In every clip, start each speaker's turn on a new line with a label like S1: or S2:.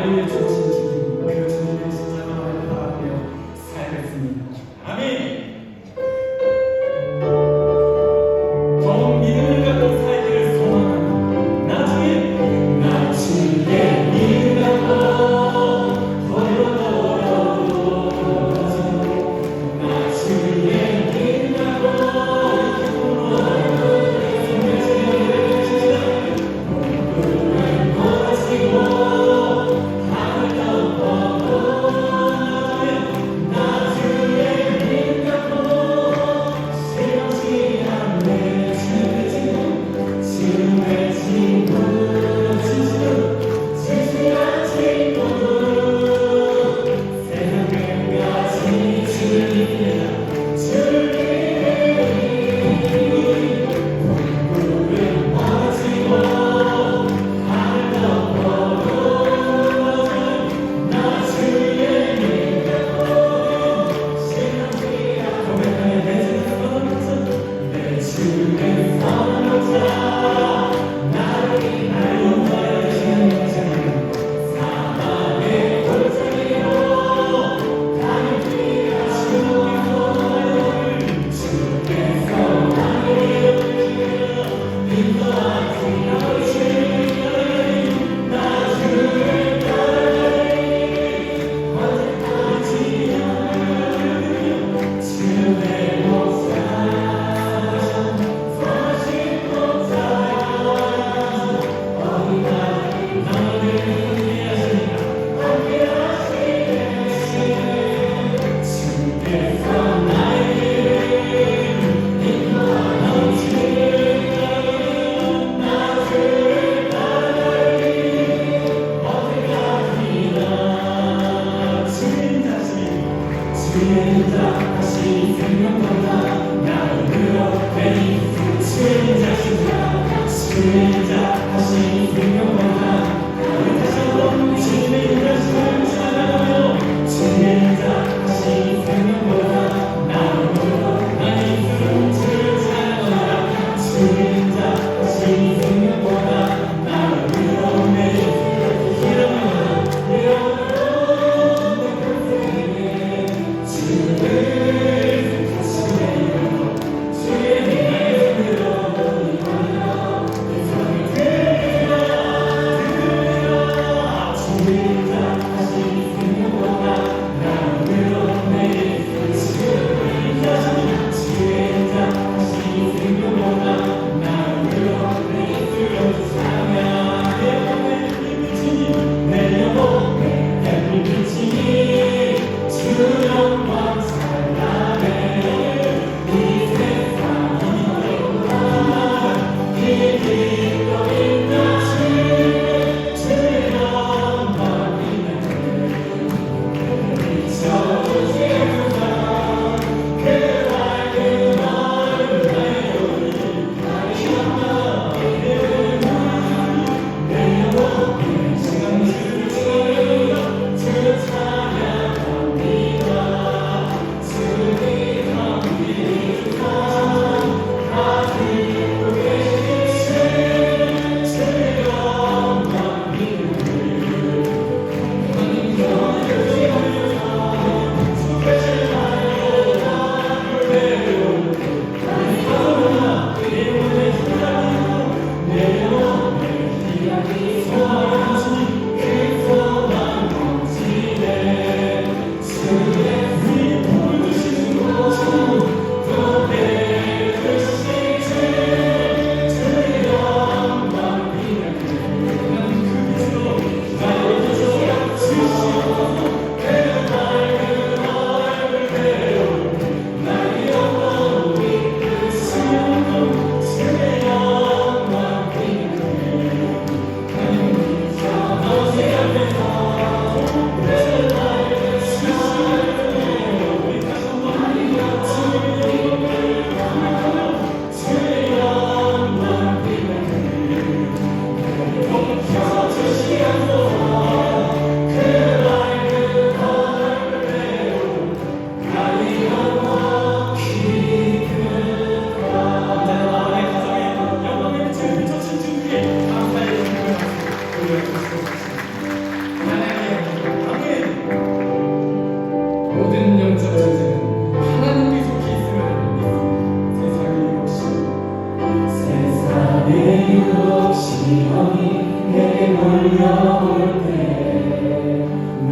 S1: 나를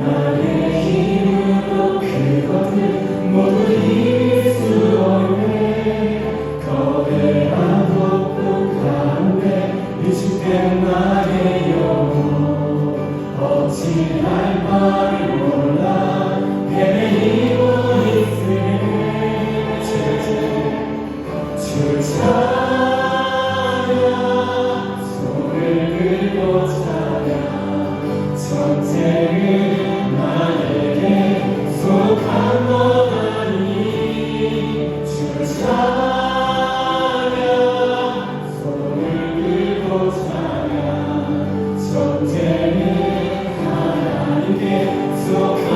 S1: 나의 힘으로 그것을 모두 이길 수 없네. 거대한 폭풍 가운데 위축된 나의 영혼 어찌할 바를 몰라 헤매이고 있으네. 주 찬양 손을 들고 찬양 전쟁은 나에게 속한 것 아니. 주 찬양 손을 들고 찬양 전쟁은 하나님께 속한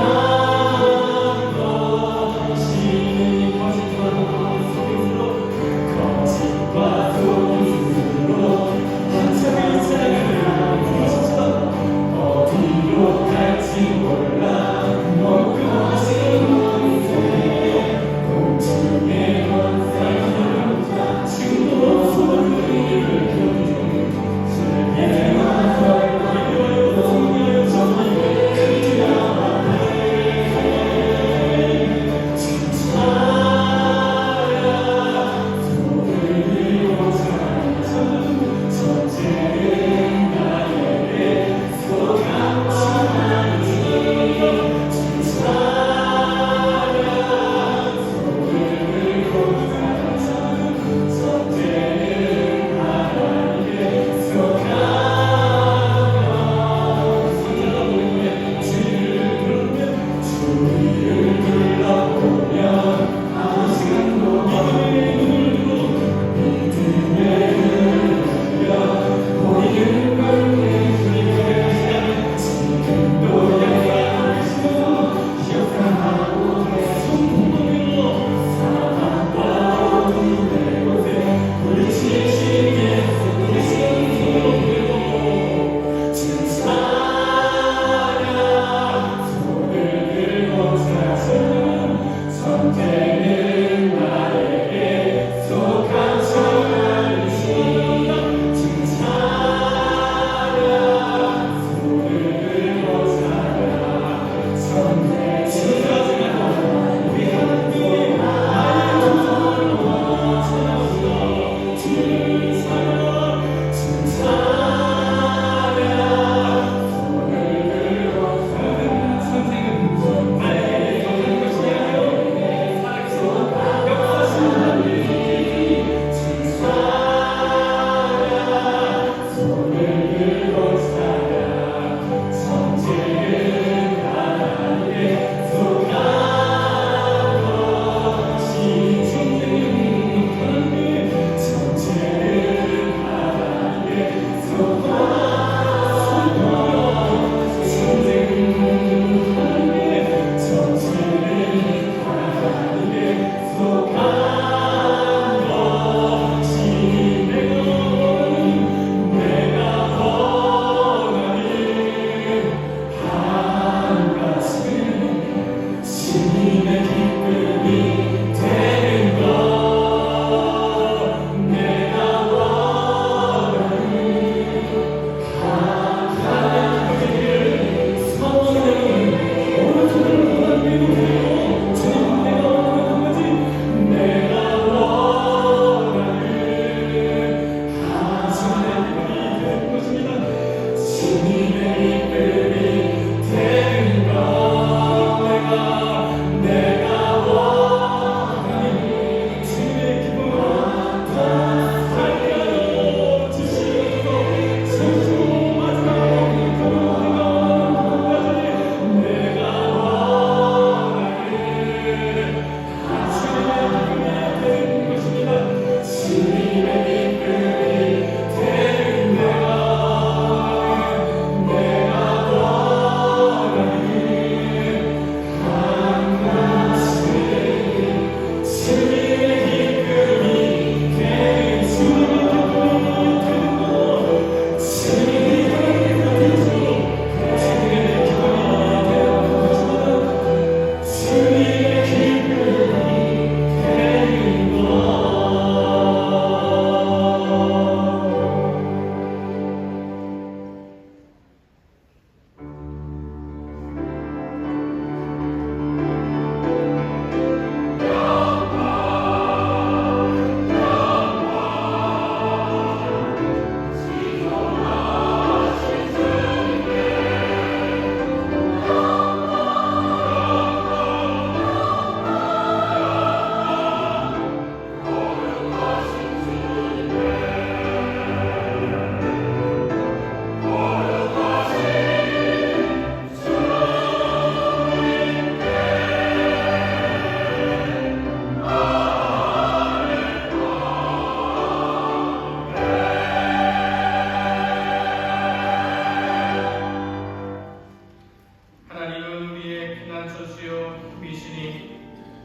S2: 우리의 피난처시요 미시니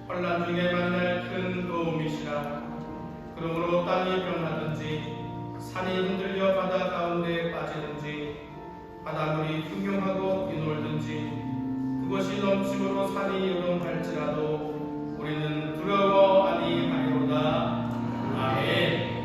S2: 환난 중에 만날 큰 도움이시라. 그러므로 땅이 변하든지 산이 흔들려 바다 가운데 빠지든지 바닷물이 흉흉하고 이놀든지 그것이 넘침으로 산이 요동할지라도 우리는 두려워 아니하리로다. 아멘.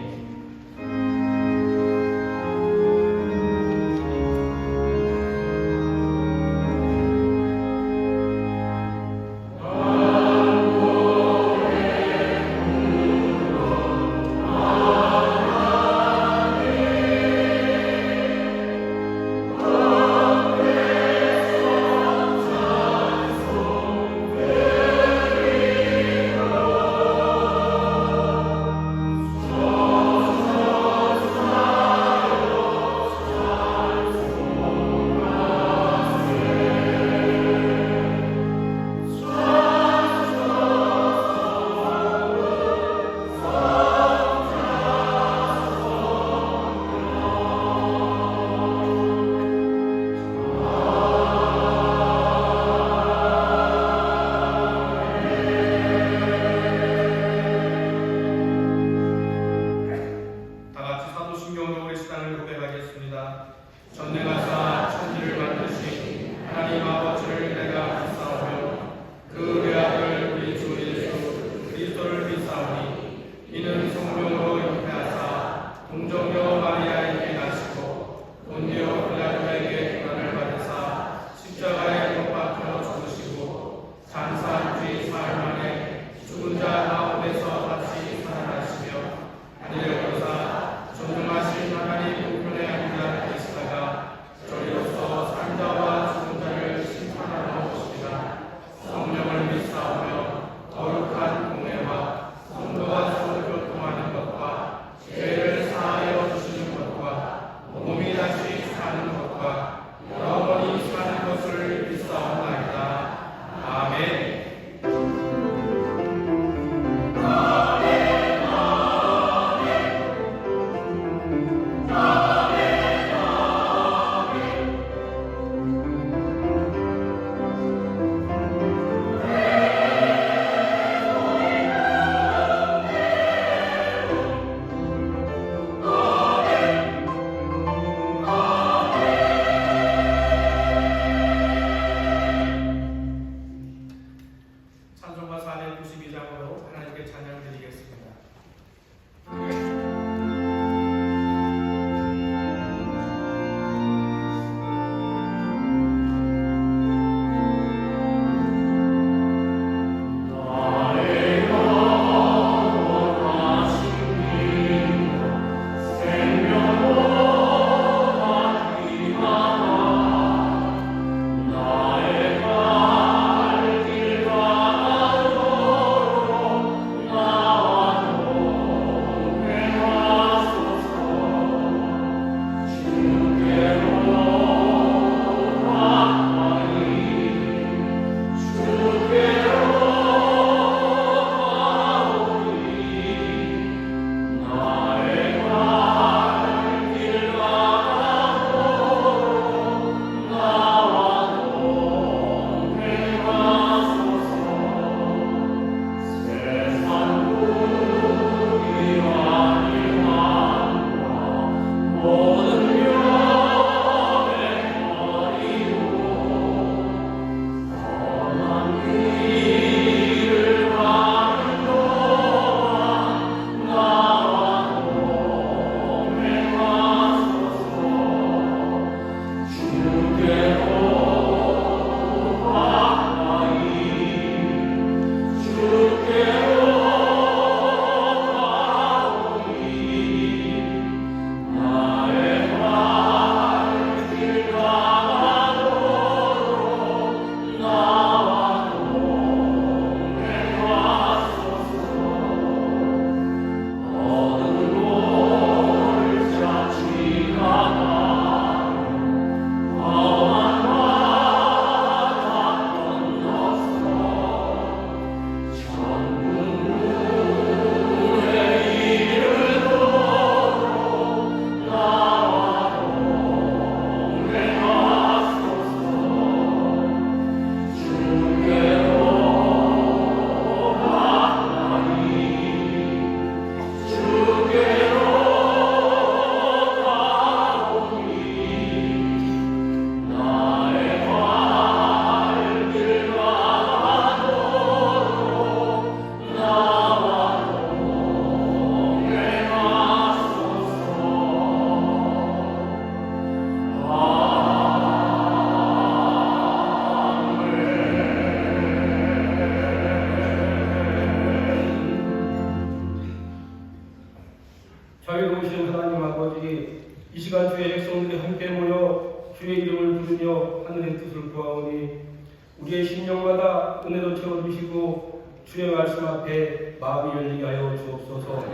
S3: 우리의 심령마다 은혜로 채워주시고 주의 말씀 앞에 마음이 열리게 하여 주옵소서.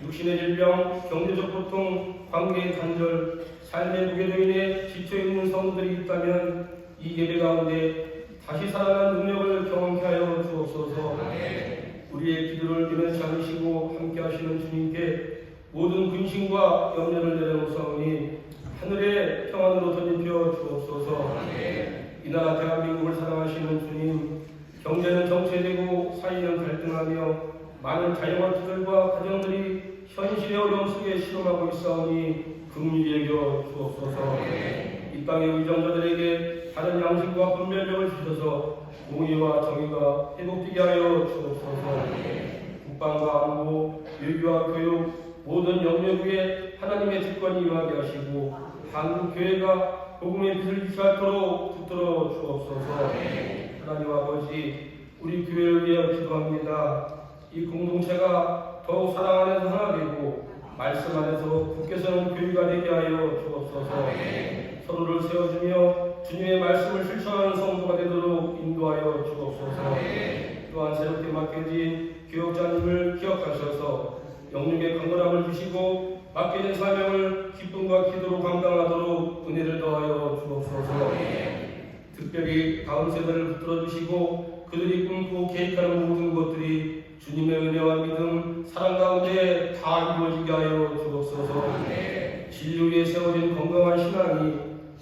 S3: 육신의 질병, 경제적 고통, 관계의 단절, 삶의 무게로 인해 지쳐있는 성도들이 있다면 이 예배 가운데 다시 살아난 능력을 경험케 하여 주옵소서. 우리의 기도를 변치 않으시고 함께 하시는 주님께 모든 근심과 염려를 내려놓사오니 하늘의 평안으로 던집혀 주옵소서. 이 나라 대한민국을 사랑하시는 주님, 경제는 정체되고 사회는 갈등하며 많은 자영업자들과 가정들이 현실의 어려움 속에 실험하고 있사오니 긍휼히 여겨 주옵소서. 이 땅의 의정자들에게 다른 양심과 분별력을 주셔서 공의와 정의가 회복되게 하여 주옵소서. 국방과 안보, 외교와 교육, 모든 영역에 하나님의 주권이 임하게 하시고 한국 교회가 복음의 빛을 비추도록 붙들어 주옵소서. 하나님 아버지, 우리 교회를 위해 기도합니다. 이 공동체가 더욱 사랑 안에서 하나 되고 말씀 안에서 굳게 서는 교회가 되게 하여 주옵소서. 서로를 세워주며 주님의 말씀을 실천하는 성도가 되도록 인도하여 주옵소서. 또한 새롭게 맡겨진 교역자님을 기억하셔서 영육의 강건함을 주시고 맡겨진 사명을 기쁨과 기도로 감당하도록 은혜를 더하여 주옵소서. 특별히 다음 세대를 붙들어주시고 그들이 꿈꾸고 계획하는 모든 것들이 주님의 은혜와 믿음, 사랑 가운데 다 이루어지게 하여 주옵소서. 진리 위에 세워진 건강한 신앙이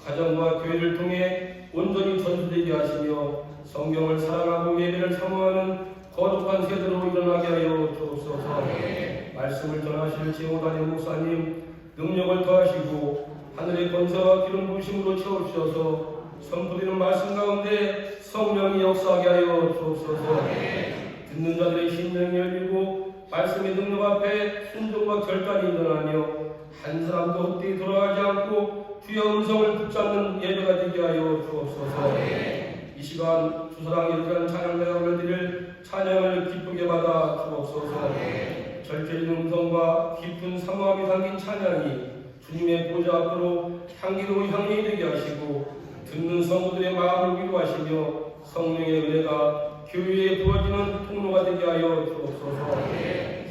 S3: 가정과 교회를 통해 온전히 전수되게 하시며 성경을 사랑하고 예배를 사모하는 거룩한 세대로 일어나게 하여 주옵소서. 말씀을 전하실 제호단의 목사님 능력을 더하시고 하늘의 권세와 기름 부으심으로 채워주셔서 선포되는 말씀 가운데 성령이 역사하게 하여 주옵소서. 듣는 자들의 심령이 열리고 말씀의 능력 앞에 순종과 결단이 일어나며 한 사람도 헛되이 돌아가지 않고 주의 음성을 붙잡는 예배가 되게 하여 주옵소서. 이 시간 주사랑에 들어간 찬양대가 올려드릴 찬양을 기쁘게 받아 주옵소서. 절제된 음성과 깊은 사모함이 담긴 찬양이 주님의 보좌 앞으로 향기로운 향이 되게 하시고 듣는 성도들의 마음을 위로하시며 성령의 은혜가 교회에 부어지는 통로가 되게 하여 주옵소서.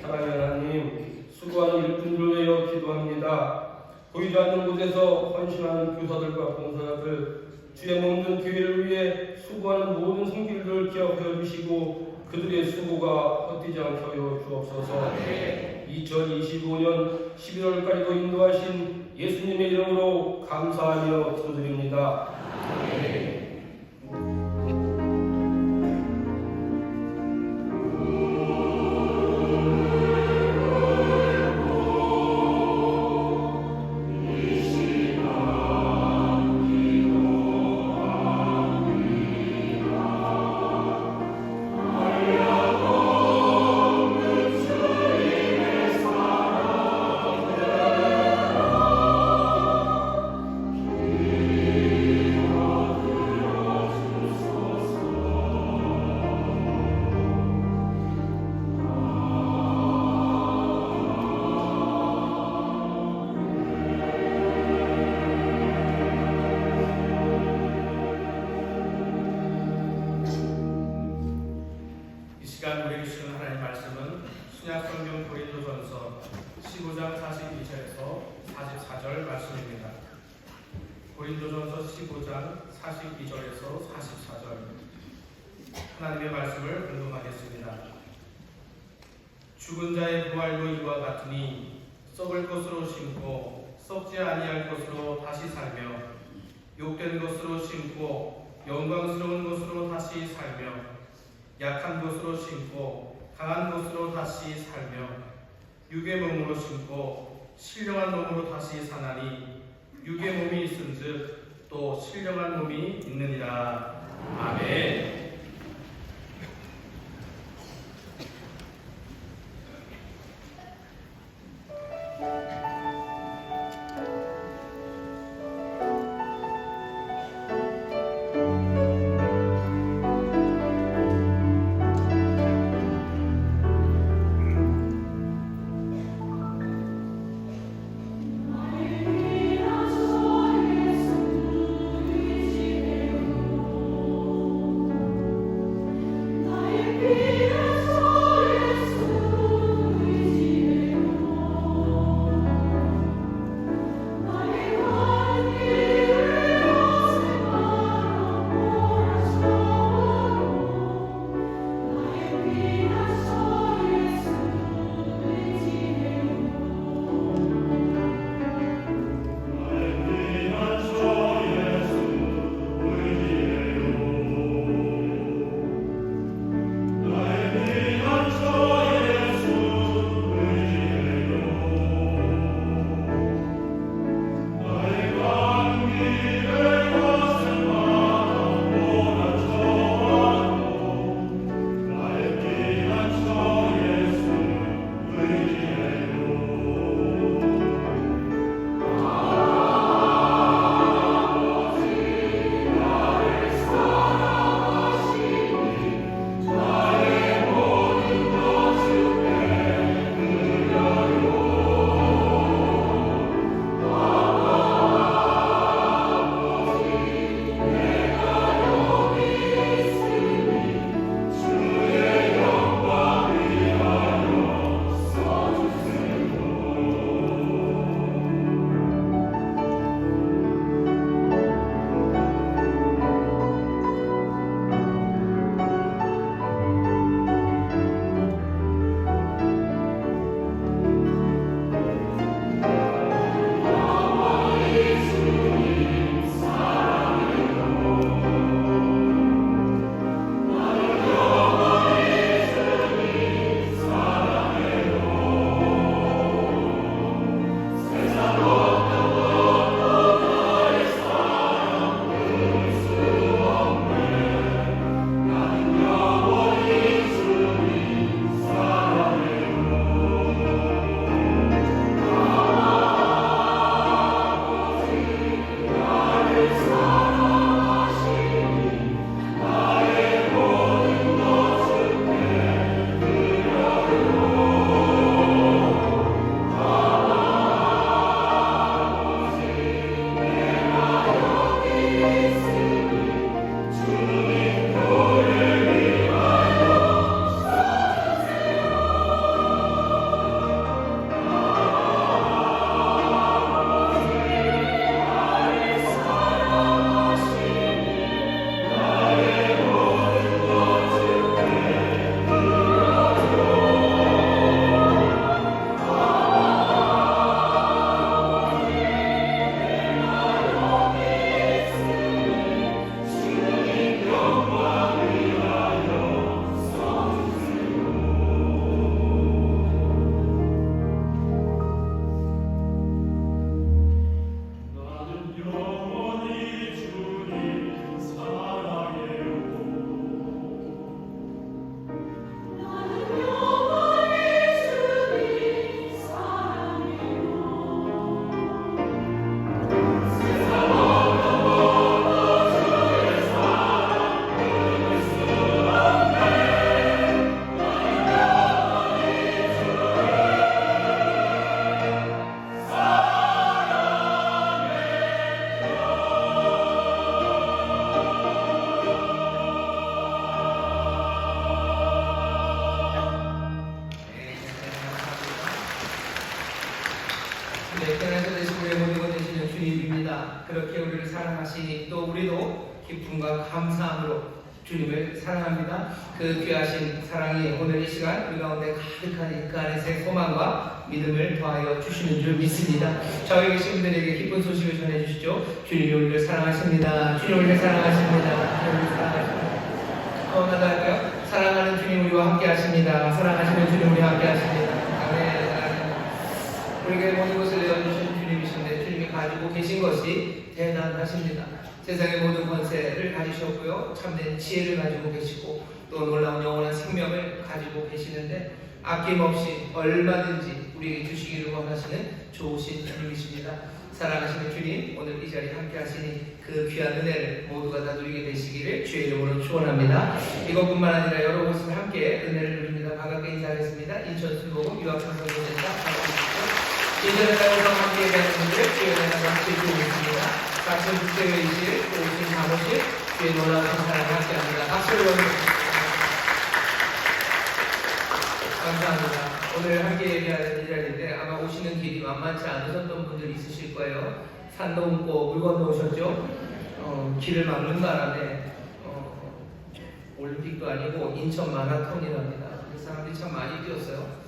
S3: 사랑하는 하나님, 수고하는 일꾼들을 위하여 기도합니다. 보이지 않는 곳에서 헌신하는 교사들과 봉사자들, 주의 몸든 교회를 위해 수고하는 모든 성길들을 기억하여 주시고 그들의 수고가 헛되지 않게 하여 주옵소서. 2025년 11월까지도 인도하신 예수님의 이름으로 감사하며 기도드립니다. 아멘.
S2: 우리에게 주시는 하나님의 말씀은 신약성경 고린도전서 15장 42절에서 44절 말씀입니다. 고린도전서 15장 42절에서 44절 하나님의 말씀을 공독하겠습니다. 죽은 자의 부활도 이와 같으니 썩을 것으로 심고 썩지 아니할 것으로 다시 살며 욕된 것으로 심고 영광스러운 것으로 다시 살며 약한 것으로 심고 강한 것으로 다시 살며 육의 몸으로 심고 신령한 몸으로 다시 사나니 육의 몸이 있은즉 또 신령한 몸이 있느니라. 아멘.
S4: 기쁨과 감사함으로 주님을 사랑합니다. 그 귀하신 사랑이 오늘 이 시간 우리 가운데 가득한 그 안에서의 소망과 믿음을 더하여 주시는 줄 믿습니다. 저희 계신 분들에게 기쁜 소식을 전해주시죠. 주님이 우리를 사랑하십니다. 주님 우리를 사랑하십니다. 주님을 사랑하십니다. 하나 할까요? 사랑하는 주님 우리와 함께 하십니다. 사랑하시는 주님 우리와 함께 하십니다. 아멘. 우리에게 모든 것을 내어주신 주님이신데 주님이 가지고 계신 것이 대단하십니다. 세상의 모든 권세를 가지셨고요. 참된 지혜를 가지고 계시고 또 놀라운 영원한 생명을 가지고 계시는데 아낌없이 얼마든지 우리에게 주시기를 원하시는 좋으신 주님이십니다. 사랑하시는 주님, 오늘 이 자리에 함께 하시니 그 귀한 은혜를 모두가 다 누리게 되시기를 주의 이름으로 축원합니다. 이것뿐만 아니라 여러 곳을 함께 은혜를 누립니다. 반갑게 인사하겠습니다. 인천 순복음 유학선교센터 반갑습니다. 인천에 가서 함께 계시는 분들 주의 은혜가 함께 주시겠습니다. 같은 국제회의실, 오신 사무실, 주의 놀라운 사랑을 함께합니다. 박수를 보내주십시오. 감사합니다. 오늘 함께 예배하는 이 자리인데 아마 오시는 길이 만만치 않으셨던 분들이 있으실 거예요. 산도 없고 물 건너 오셨죠? 길을 막는 바람에 올림픽도 아니고 인천 마라톤이랍니다. 사람들이 참 많이 뛰었어요.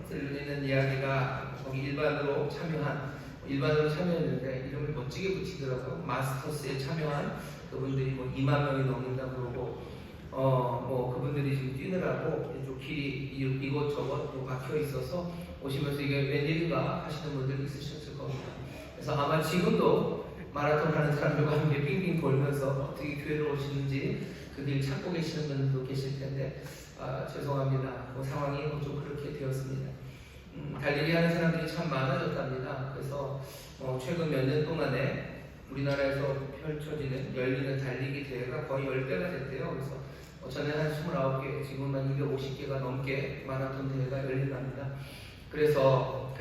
S4: 들리는 이야기가 거기 일반으로 참여했는데 이름을 멋지게 붙이더라고요. 마스터스에 참여한 그분들이 뭐 2만 명이 넘는다고 그러고 뭐 그분들이 지금 뛰느라고 이쪽 길이 이곳저곳 또 막혀 있어서 오시면서 이게 웬일인가 하시는 분들이 있으셨을 겁니다. 그래서 아마 지금도 마라톤 하는 사람들과 함께 빙빙 돌면서 어떻게 교회로 오시는지 그 길 찾고 계시는 분들도 계실 텐데 죄송합니다. 그 상황이 좀 그렇게 되었습니다. 달리기 하는 사람들이 참 많아졌답니다. 그래서 최근 몇 년 동안에 우리나라에서 펼쳐지는 열리는 달리기 대회가 거의 10배가 됐대요. 그래서 전에 한 29개, 지금은 한 250개가 넘게 마라톤 대회가 열린답니다. 그래서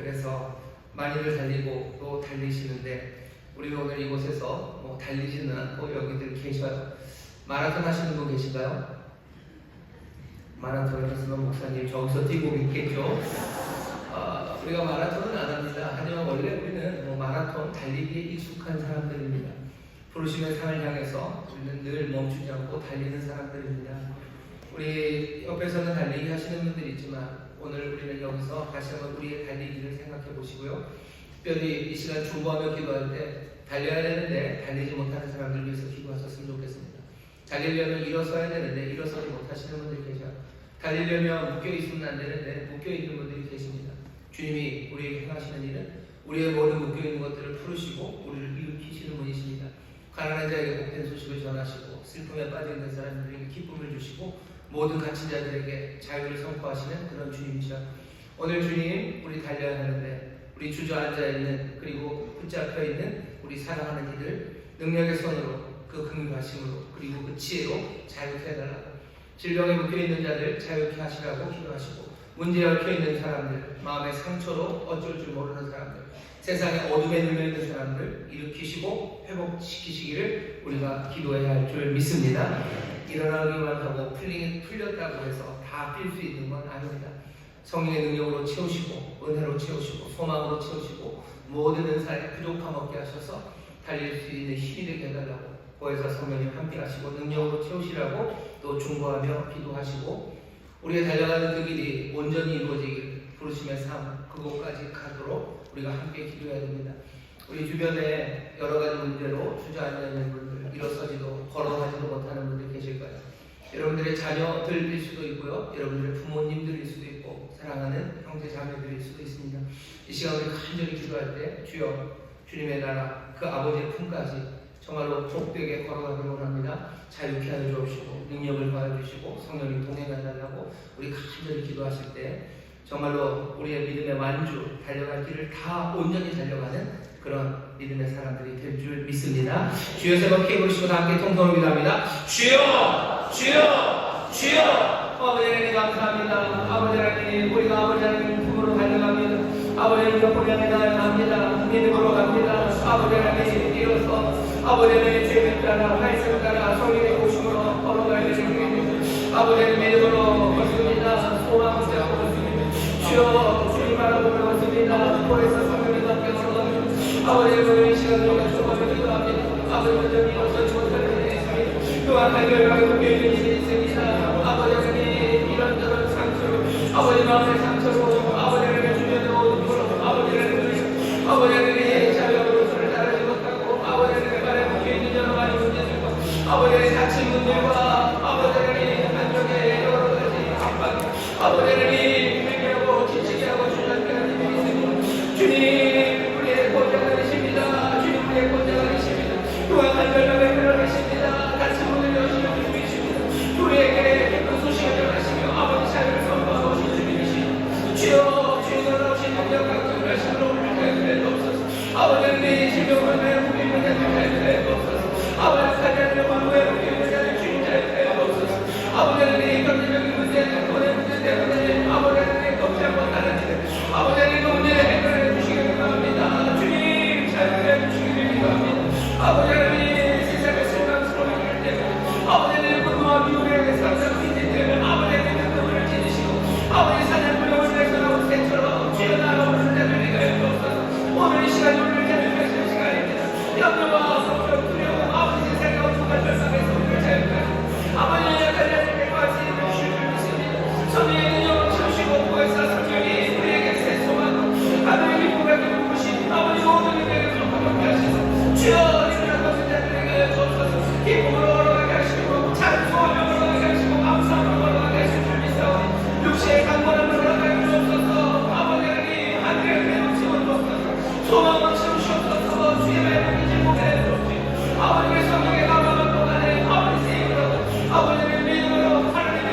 S4: 많이들 달리고 또 달리시는데 우리가 오늘 이곳에서 달리지는 않고 여기들 계셔요. 마라톤 하시는 분 계신가요? 마라톤을 했으면 목사님 저기서 뛰고 있겠죠. 우리가 마라톤은 안 합니다. 하지만 원래 우리는 마라톤 달리기에 익숙한 사람들입니다. 부르심의 산을 향해서 우리는 늘 멈추지 않고 달리는 사람들입니다. 우리 옆에서는 달리기 하시는 분들이 있지만 오늘 우리는 여기서 다시 한번 우리의 달리기를 생각해 보시고요. 특별히 이 시간 중보하며 기도할 때 달려야 되는데 달리지 못하는 사람들을 위해서 기도하셨으면 좋겠습니다. 달리려면 일어서야 되는데 일어서지 못하시는 분들이 계셔요. 달리려면 묶여있으면 안 되는데 묶여있는 분들이 계십니다. 주님이 우리에게 행하시는 일은 우리의 모든 묶여있는 것들을 풀으시고 우리를 일으키시는 분이십니다. 가난한 자에게 복된 소식을 전하시고 슬픔에 빠져있는 사람들에게 기쁨을 주시고 모든 갇힌 자들에게 자유를 선포하시는 그런 주님이시죠. 오늘 주님 우리 달려야 하는데 우리 주저앉아있는 그리고 붙잡혀 있는 우리 사랑하는 이들 능력의 손으로 그 긍휼하심으로 그리고 그 지혜로 자유케 해달라고 질병에 묶여있는 자들 자유케 하시라고 기도하시고 문제에 얽혀있는 사람들 마음의 상처로 어쩔 줄 모르는 사람들 세상의 어둠에 눌려있는 사람들 일으키시고 회복시키시기를 우리가 기도해야 할 줄 믿습니다. 일어나기만 하고 풀렸다고 해서 다 뛸 수 있는 건 아닙니다. 성령의 능력으로 채우시고 은혜로 채우시고 소망으로 채우시고 모든 은사에 부족함 없게 하셔서 달릴 수 있는 힘이 되게 해달라고 보혜사 성령님 함께 하시고 능력으로 채우시라고 또 중보하며 기도하시고 우리가 달려가는 그 길이 온전히 이루어지길 부르심의 삶 그곳까지 가도록 우리가 함께 기도해야 됩니다. 우리 주변에 여러 가지 문제로 주저앉아 있는 분들 일어서지도 걸어가지도 못하는 분들 계실 거예요. 여러분들의 자녀들일 수도 있고요. 여러분들의 부모님들일 수도 있고 사랑하는 형제 자매들일 수도 있습니다. 이 시간 우리 간절히 기도할 때 주여 주님의 나라 그 아버지의 품까지 정말로 복되게 걸어가기를 원합니다. 자유케 하여 주옵시고 능력을 더해주시고 성령님 동행하달라고 우리 간절히 기도하실 때 정말로 우리의 믿음의 완주 달려갈 길을 다 온전히 달려가는 그런 믿음의 사람들이 될 줄 믿습니다. 주여 세 번 크게 부르시고 다 함께 통성을 기도합니다. 주여 주여 주여 아버지 하나님 감사합니다. 아버지 하나님 우리가 아버지 하나님 품으로 달려갑니다. 아버지 하나님 옆으로 향해 나아갑니다. 믿음으로 갑니다. 아버지 하나님 일어서 아버지 하나님 죄를 따라 말씀을 따라 성령의 도심으로 걸어가야 되는 중입니다. 아버지 하나님 믿음으로 걷습니다. 소망을 잡고 걷습니다. 주여 주님 바라보며 걷습니다. 보혜사 성령의 함께 걸어갑니다. 아버지 하나님 이 시간을 약속하며 기도합니다. 아버지 하나님 일어서지 못하는 또한 결과에 묶여있는 일이 있습니다. 아버지 하나님 이런저런 상처로 아버지 마음의 상처로 아버지 하나님 주변의 어둠으로 아버지 하나님 아버지 하나님 자녀로 손을 따르지 못하고 아버지 하나님 발에 묶여있는 여러 가지 문제들과 아버지 하나님 다친 분들과 아버지 하나님 한쪽에 여러 가지 압박 아버지 하나님 회개하고 지치게 하고 주저앉게 하는 일이 있습니다. 주님 우리의 권자가 되십니다. 주님 우리의 권자가 되십니다. 또한 한결같이 그러하십니다. 다친 분들이 오시는 주님이십니다. 우리에게 그 소식을 전하시며 아버지 자유를 선포하고 오신 주님이십니다. 주여 주님으로 오신 능력 강점 말씀으로 우리를 가르쳐 주옵소서. 아버지 하나님 질병으로 인하여 묶이는 자들 가르쳐 주옵소서. 아버지 하나님 왕국에 묶이는 자들 주님 가르쳐 주옵소서. 아버지 하나님 경제적인 문제 돈의 문제 때문에 아버지 하나님 걷지 않고 따르는 아버지 하나님 그 문제 해결해 주시기를 바랍니다. 주님 자유해 주시기를 기도합니다. 아버지 하나님 세상에 실망스러운 일 때문에 아버지 하나님 분노와 미움에 상상 빚을 때문에 아버지 하나님 그분을 지으시고 아버지 사냥꾼을 내서나온 새처럼 쥐어나가오는 자들 내가 주옵소서. 오늘 이 시간이 우리를 자유하시는 시간입니다. 염려와 걱정 두려움 아버지 세상에 어둠과 절망에서 우리를 자유하시고 아버지 약한 자들 백과 지혜를 주실 줄 믿습니다. 성령의 능력을 채우시고 구원사 성령이 우리에게 새 소망 하늘의 기쁨과 기쁨으신 아버지 모든 일들을 함께 하시소. 주여 기쁨으로 걸어가게 하시고 찬송하며 걸어가게 하시고 감사하며 걸어가게 하실 줄 믿사오니 육체의 강건함을 걸어가게 주옵소서. 아버지 하나님 하늘의 은혜로 채워주옵소서. 소망을 채우시옵소서. 주의 말씀을 질문해 주옵시고 아버지의 성령의 감화는 동안에 아버지 세임으로 아버지의 믿음으로 하나님의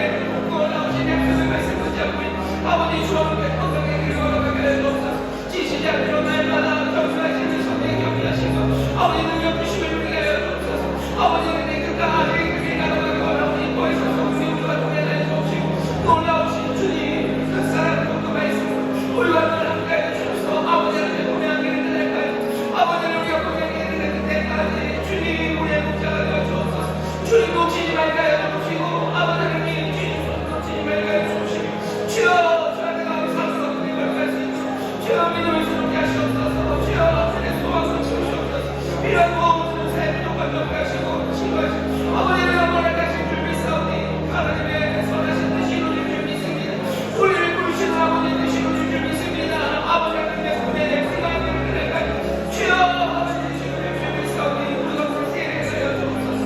S4: 구원 나오신 약속의 말씀 붙잡고 아버지 주와 함께 건강의 길을 걸어가게 해 주옵소서. 지시지 않도록 날마다 경륜하시는 성령의 경륜하시고 아버지 능력 주심을 누리게 하여 주옵소서. 아버지 하나님 끝까지 그게 나가는 거라오니 보혜사 성령님과 동행하여 주옵시고 놀라우신 주님 그 사랑을 돕고만 있으므로 우리와 늘 함께하여 주옵소서. 아버지 하나님 동행하게 되는 날까지 아버지 하나님 우리가 동행하게 되는 때까지 주님 우리의 목자가 되어 주옵소서. 주님 놓치지 말게 하여 주옵시고 아버지 하나님 주님 손 놓치지 말게 하여 주옵시고 주여 주한테 감사하고 은혜를 갈 수 있도록 주여 믿음을 새롭게 하시옵소서. 주여 주의 소망을 채우시옵소서. 필요한 무엇을 삶을 똑같게 하시고 치료하시고 아버지 내가 뭐랄까 하실 줄 믿사오니 하나님의 선하신 뜻이 이루어질 줄 믿습니다. 우리를 부르시는 아버지의 뜻이 이루어질 줄 믿습니다. 아버지 하나님의 구매에 생각하는 은혜가 주여 아버지의 뜻이 이루어질 줄 믿사오니 우리가 불쌍히 하여 주옵소서.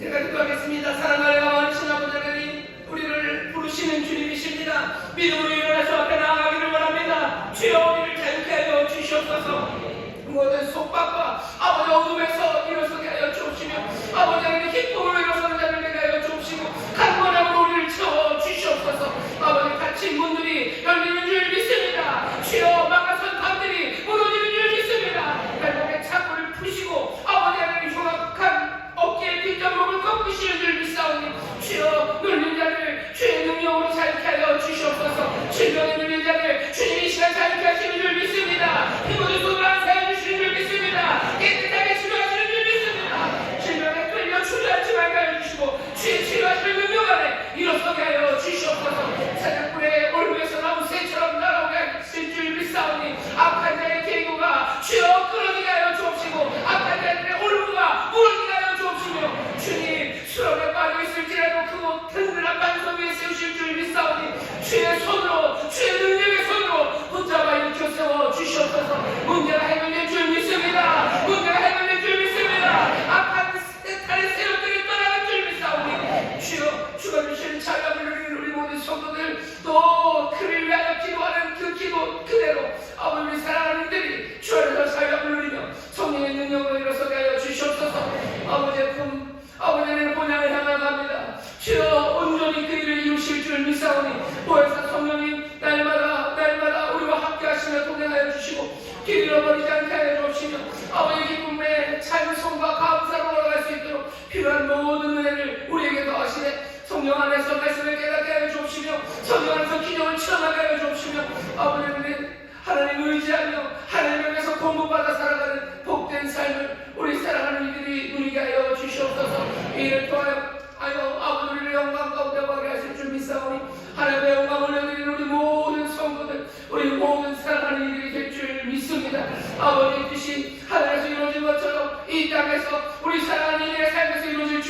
S4: 제가 기도하겠습니다. 사랑하여 많으신 아버지 하나님 우리를 부르시는 주님이십니다. 믿음으로 일어나서 앞에 나아가기를 원합니다. 주여 우리를 자유케 하여 주시옵소서. 모든 속박과 아버지 어둠에서 일어서게 하여 주옵시며 아버지 하나님 기쁨으로 일어서는 자를 내게 하여 주옵시고 강건함으로 우리를 채워 주시옵소서. 아버지 갇힌 문들이 열리는 줄 믿습니다. 주여 막아선 담들이 무너지는 줄 믿습니다. 발목에 착고를 푸시고 아버지 하나님 흉악한 어깨에 빗자루를 꺾으시는 줄 믿사오니 주여 눌린 자를 주의 능력으로 자유케 하여 주시옵소서. 질병에 눌린 자를 주님 이 시간 자유케 하시는 줄 믿습니다. 피고든 손을 안 세워 주시는 줄 믿습니다. 깨끗하게 치료하시는 줄 믿습니다. 질병에 끌려 주저앉지 말게 하여 주시고 주의 치료하시는 능력 안에 일어서게 하여 주시옵소서. 사냥꾼의 얼굴에서 나온 새처럼 날아오게 하실 줄 믿사오니 악한 자의 계교가 주여 끊어지게 하여 주옵시고 악한 자들의 얼굴과 무너지게 하여 주옵시며 주님 수렁에 빠져있을지라도 그곳 든든한 반석 위에 세우실 줄 믿사오니 주의 손으로 주의 능력의 손으로 붙잡아 일으켜 세워 주시옵소서. 문제가 해결될 줄 믿습니다. 문제가 해결될 줄 믿습니다. 악한 세탈의 세력들이 떠나갈 줄 믿사오니 주여 주가 주시는 자유함을 누리는 우리 모든 성도들 또 그를 위하여 기도하는 그 기도 그대로 아버지 우리 사랑하는 이들이 주 안에서 자유함을 누리며 성령의 능력으로 일어서게 하여 주시옵소서. 아버지의 품 아버지는 본향을 향하갑니다. 주여 온전히 그 일을 이루실 줄 믿사오니 보혜사 성령님 날마다 우리와 함께 하시며 동행하여 주시고 길 잃어버리지 않게 하여 주옵시며 아버지 기쁨의 찬송과 감사로 걸어갈 수 있도록 필요한 모든 은혜를 우리에게 더하시네. 성령 안에서 말씀을 깨닫게 하여 주옵시며 성령 안에서 기적을 체험하게 하여 주옵시며 아버지는 하나님을 의지하며 하나님에게서 공급받아 살아가는 복된 삶을 우리 사랑하는 이들이 누리게 하여 주시옵소서. 이를 통하여 아버지 우리를 영광 가운데 가게 하실 줄 믿사오니 하나님의 영광을 올려드리는 우리 모든 성도들 우리 모든 사랑하는 이들이 될 줄 믿습니다. 아버지의 뜻이 하늘에서 이루어진 것처럼 이 땅에서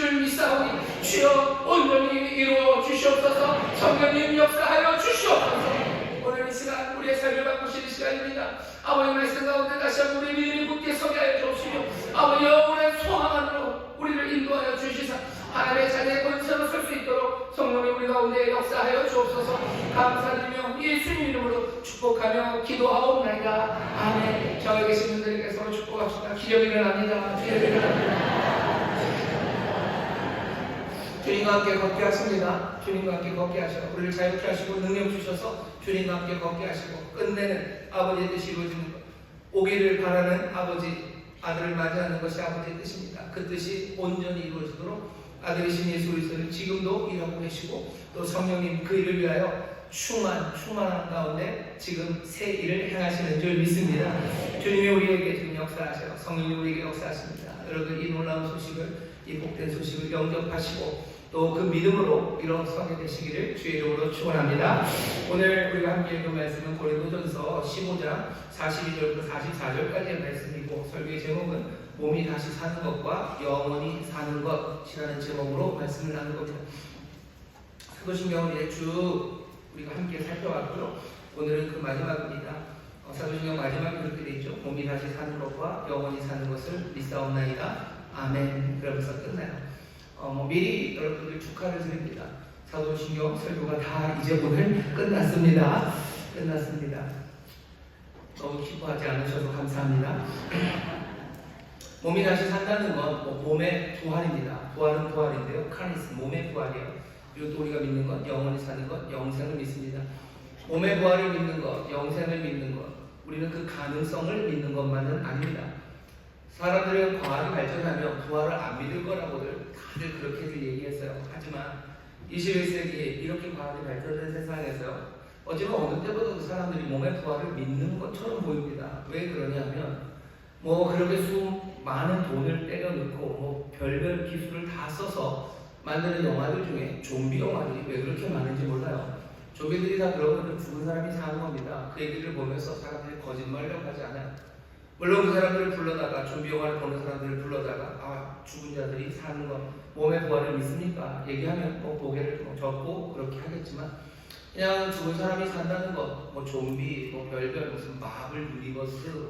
S4: 줄 믿사오니 주여 온전히 이루어 주시옵소서. 성령님 역사하여 주시옵소서. 오늘 이 시간 우리의 삶을 바꾸시는 시간입니다. 아버지 말씀 가운데 다시 한번 우리 믿음이 굳게 서게 하여 주옵시며 아버지 영원의 소망 안으로 우리를 인도하여 주시사 하나님의 자녀의 권세로 설 수 있도록 성령이 우리 가운데 역사하여 주옵소서. 감사드리며 예수님 이름으로 축복하며 기도하옵나이다. 아멘. 저기 계신 분들에게 서로 축복합시다. 기적이 일어납니다. 기적이 일어납니다. 주님과 함께 걷게 하십니다. 주님과 함께 걷게 하셔 우리를 자유케 하시고 능력 주셔서 주님과 함께 걷게 하시고 끝내는 아버지의 뜻이 이루어지는 것, 오기를 바라는 아버지 아들을 맞이하는 것이 아버지의 뜻입니다. 그 뜻이 온전히 이루어지도록 아들이신 예수 그리스도는 지금도 일하고 계시고 또 성령님 그 일을 위하여 충만한 가운데 지금 새 일을 행하시는 줄 믿습니다. 주님이 우리에게 지금 역사하셔요. 성령이 우리에게 역사하십니다. 여러분 이 놀라운 소식을, 이 복된 소식을 영접하시고 또 그 믿음으로 일어서게 되시기를 주의 이름으로 축원합니다. 오늘 우리가 함께 읽은 말씀은 고린도전서 15장 42절부터 44절까지의 말씀이고 설교의 제목은 몸이 다시 사는 것과 영원히 사는 것이라는 제목으로 말씀을 나눌 겁니다. 사도신경을 쭉 우리가 함께 살펴봤고요. 오늘은 그 마지막입니다. 사도신경 마지막에 그렇게 되어 있죠. 몸이 다시 사는 것과 영원히 사는 것을 믿사옵나이다. 아멘. 그러면서 끝나요. 미리 여러분들 축하를 드립니다. 사도신경 설교가 다 이제 오늘 끝났습니다. 너무 기뻐하지 않으셔서 감사합니다. 몸이 다시 산다는 건 몸의 부활입니다. 부활은 부활인데요. 카니스, 몸의 부활이에요. 그리고 또 우리가 믿는 건 영원히 사는 것, 영생을 믿습니다. 몸의 부활을 믿는 것, 영생을 믿는 것, 우리는 그 가능성을 믿는 것만은 아닙니다. 사람들은 과학이 발전하면 부활을 안 믿을 거라고들 다들 그렇게들 얘기했어요. 하지만 21세기에 이렇게 과학이 발전된 세상에서 어쩌면 어느 때보다도 사람들이 몸의 부활을 믿는 것처럼 보입니다. 왜 그러냐면 그렇게 많은 돈을 때려넣고 별별 기술을 다 써서 만드는 영화들 중에 좀비 영화들이 왜 그렇게 많은지 몰라요. 좀비들이 다 그러면 죽은 사람이 사는 겁니다. 그 얘기를 보면서 사람들이 거짓말이라고 하지 않아요. 물론 그 사람들을 불러다가 좀비 영화를 보는 사람들을 불러다가 죽은 자들이 사는 것, 몸의 부활을 믿습니까? 얘기하면 고개를 접고 그렇게 하겠지만 그냥 죽은 사람이 산다는 것, 좀비, 별별 무슨 마블 유니버스,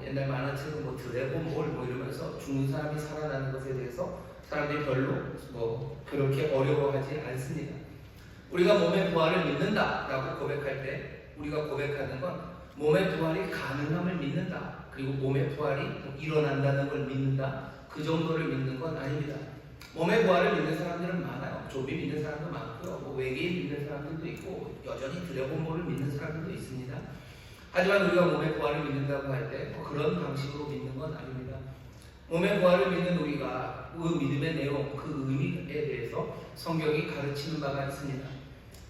S4: 옛날 만화책은 드래곤볼 이러면서 죽은 사람이 살아나는 것에 대해서 사람들이 별로 그렇게 어려워하지 않습니다. 우리가 몸의 부활을 믿는다라고 고백할 때 우리가 고백하는 건 몸의 부활이 가능함을 믿는다. 그리고 몸의 부활이 일어난다는 걸 믿는다. 그 정도를 믿는 건 아닙니다. 몸의 부활을 믿는 사람들은 많아요. 좀비 믿는 사람도 많고요. 외계인 믿는 사람들도 있고 여전히 드래곤볼을 믿는 사람들도 있습니다. 하지만 우리가 몸의 부활을 믿는다고 할 때 그런 방식으로 믿는 건 아닙니다. 몸의 부활을 믿는 우리가 그 믿음의 내용, 그 의미에 대해서 성경이 가르치는 바가 있습니다.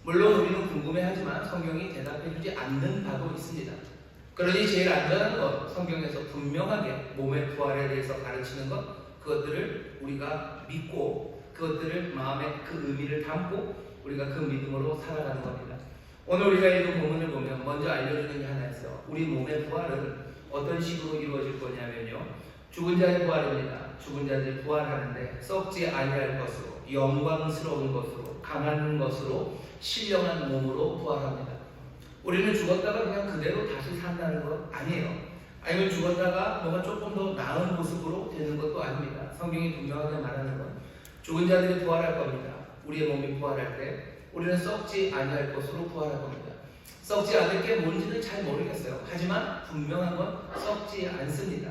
S4: 물론 우리는 궁금해하지만 성경이 대답해주지 않는 바도 있습니다. 그러니 제일 안전한 것, 성경에서 분명하게 몸의 부활에 대해서 가르치는 것, 그것들을 우리가 믿고 그것들을 마음에 그 의미를 담고 우리가 그 믿음으로 살아가는 겁니다. 오늘 우리가 읽은 본문을 보면 먼저 알려주는 게 하나 있어요. 우리 몸의 부활은 어떤 식으로 이루어질 거냐면요, 죽은 자의 부활입니다. 죽은 자들이 부활하는데 썩지 아니할 것으로, 영광스러운 것으로, 강한 것으로, 신령한 몸으로 부활합니다. 우리는 죽었다가 그냥 그대로 다시 산다는 것 아니에요. 아니면 죽었다가 뭔가 조금 더 나은 모습으로 되는 것도 아닙니다. 성경이 분명하게 말하는 건 죽은 자들이 부활할 겁니다. 우리의 몸이 부활할 때 우리는 썩지 아니할 것으로 부활할 겁니다. 썩지 않을 게 뭔지는 잘 모르겠어요. 하지만 분명한 건 썩지 않습니다.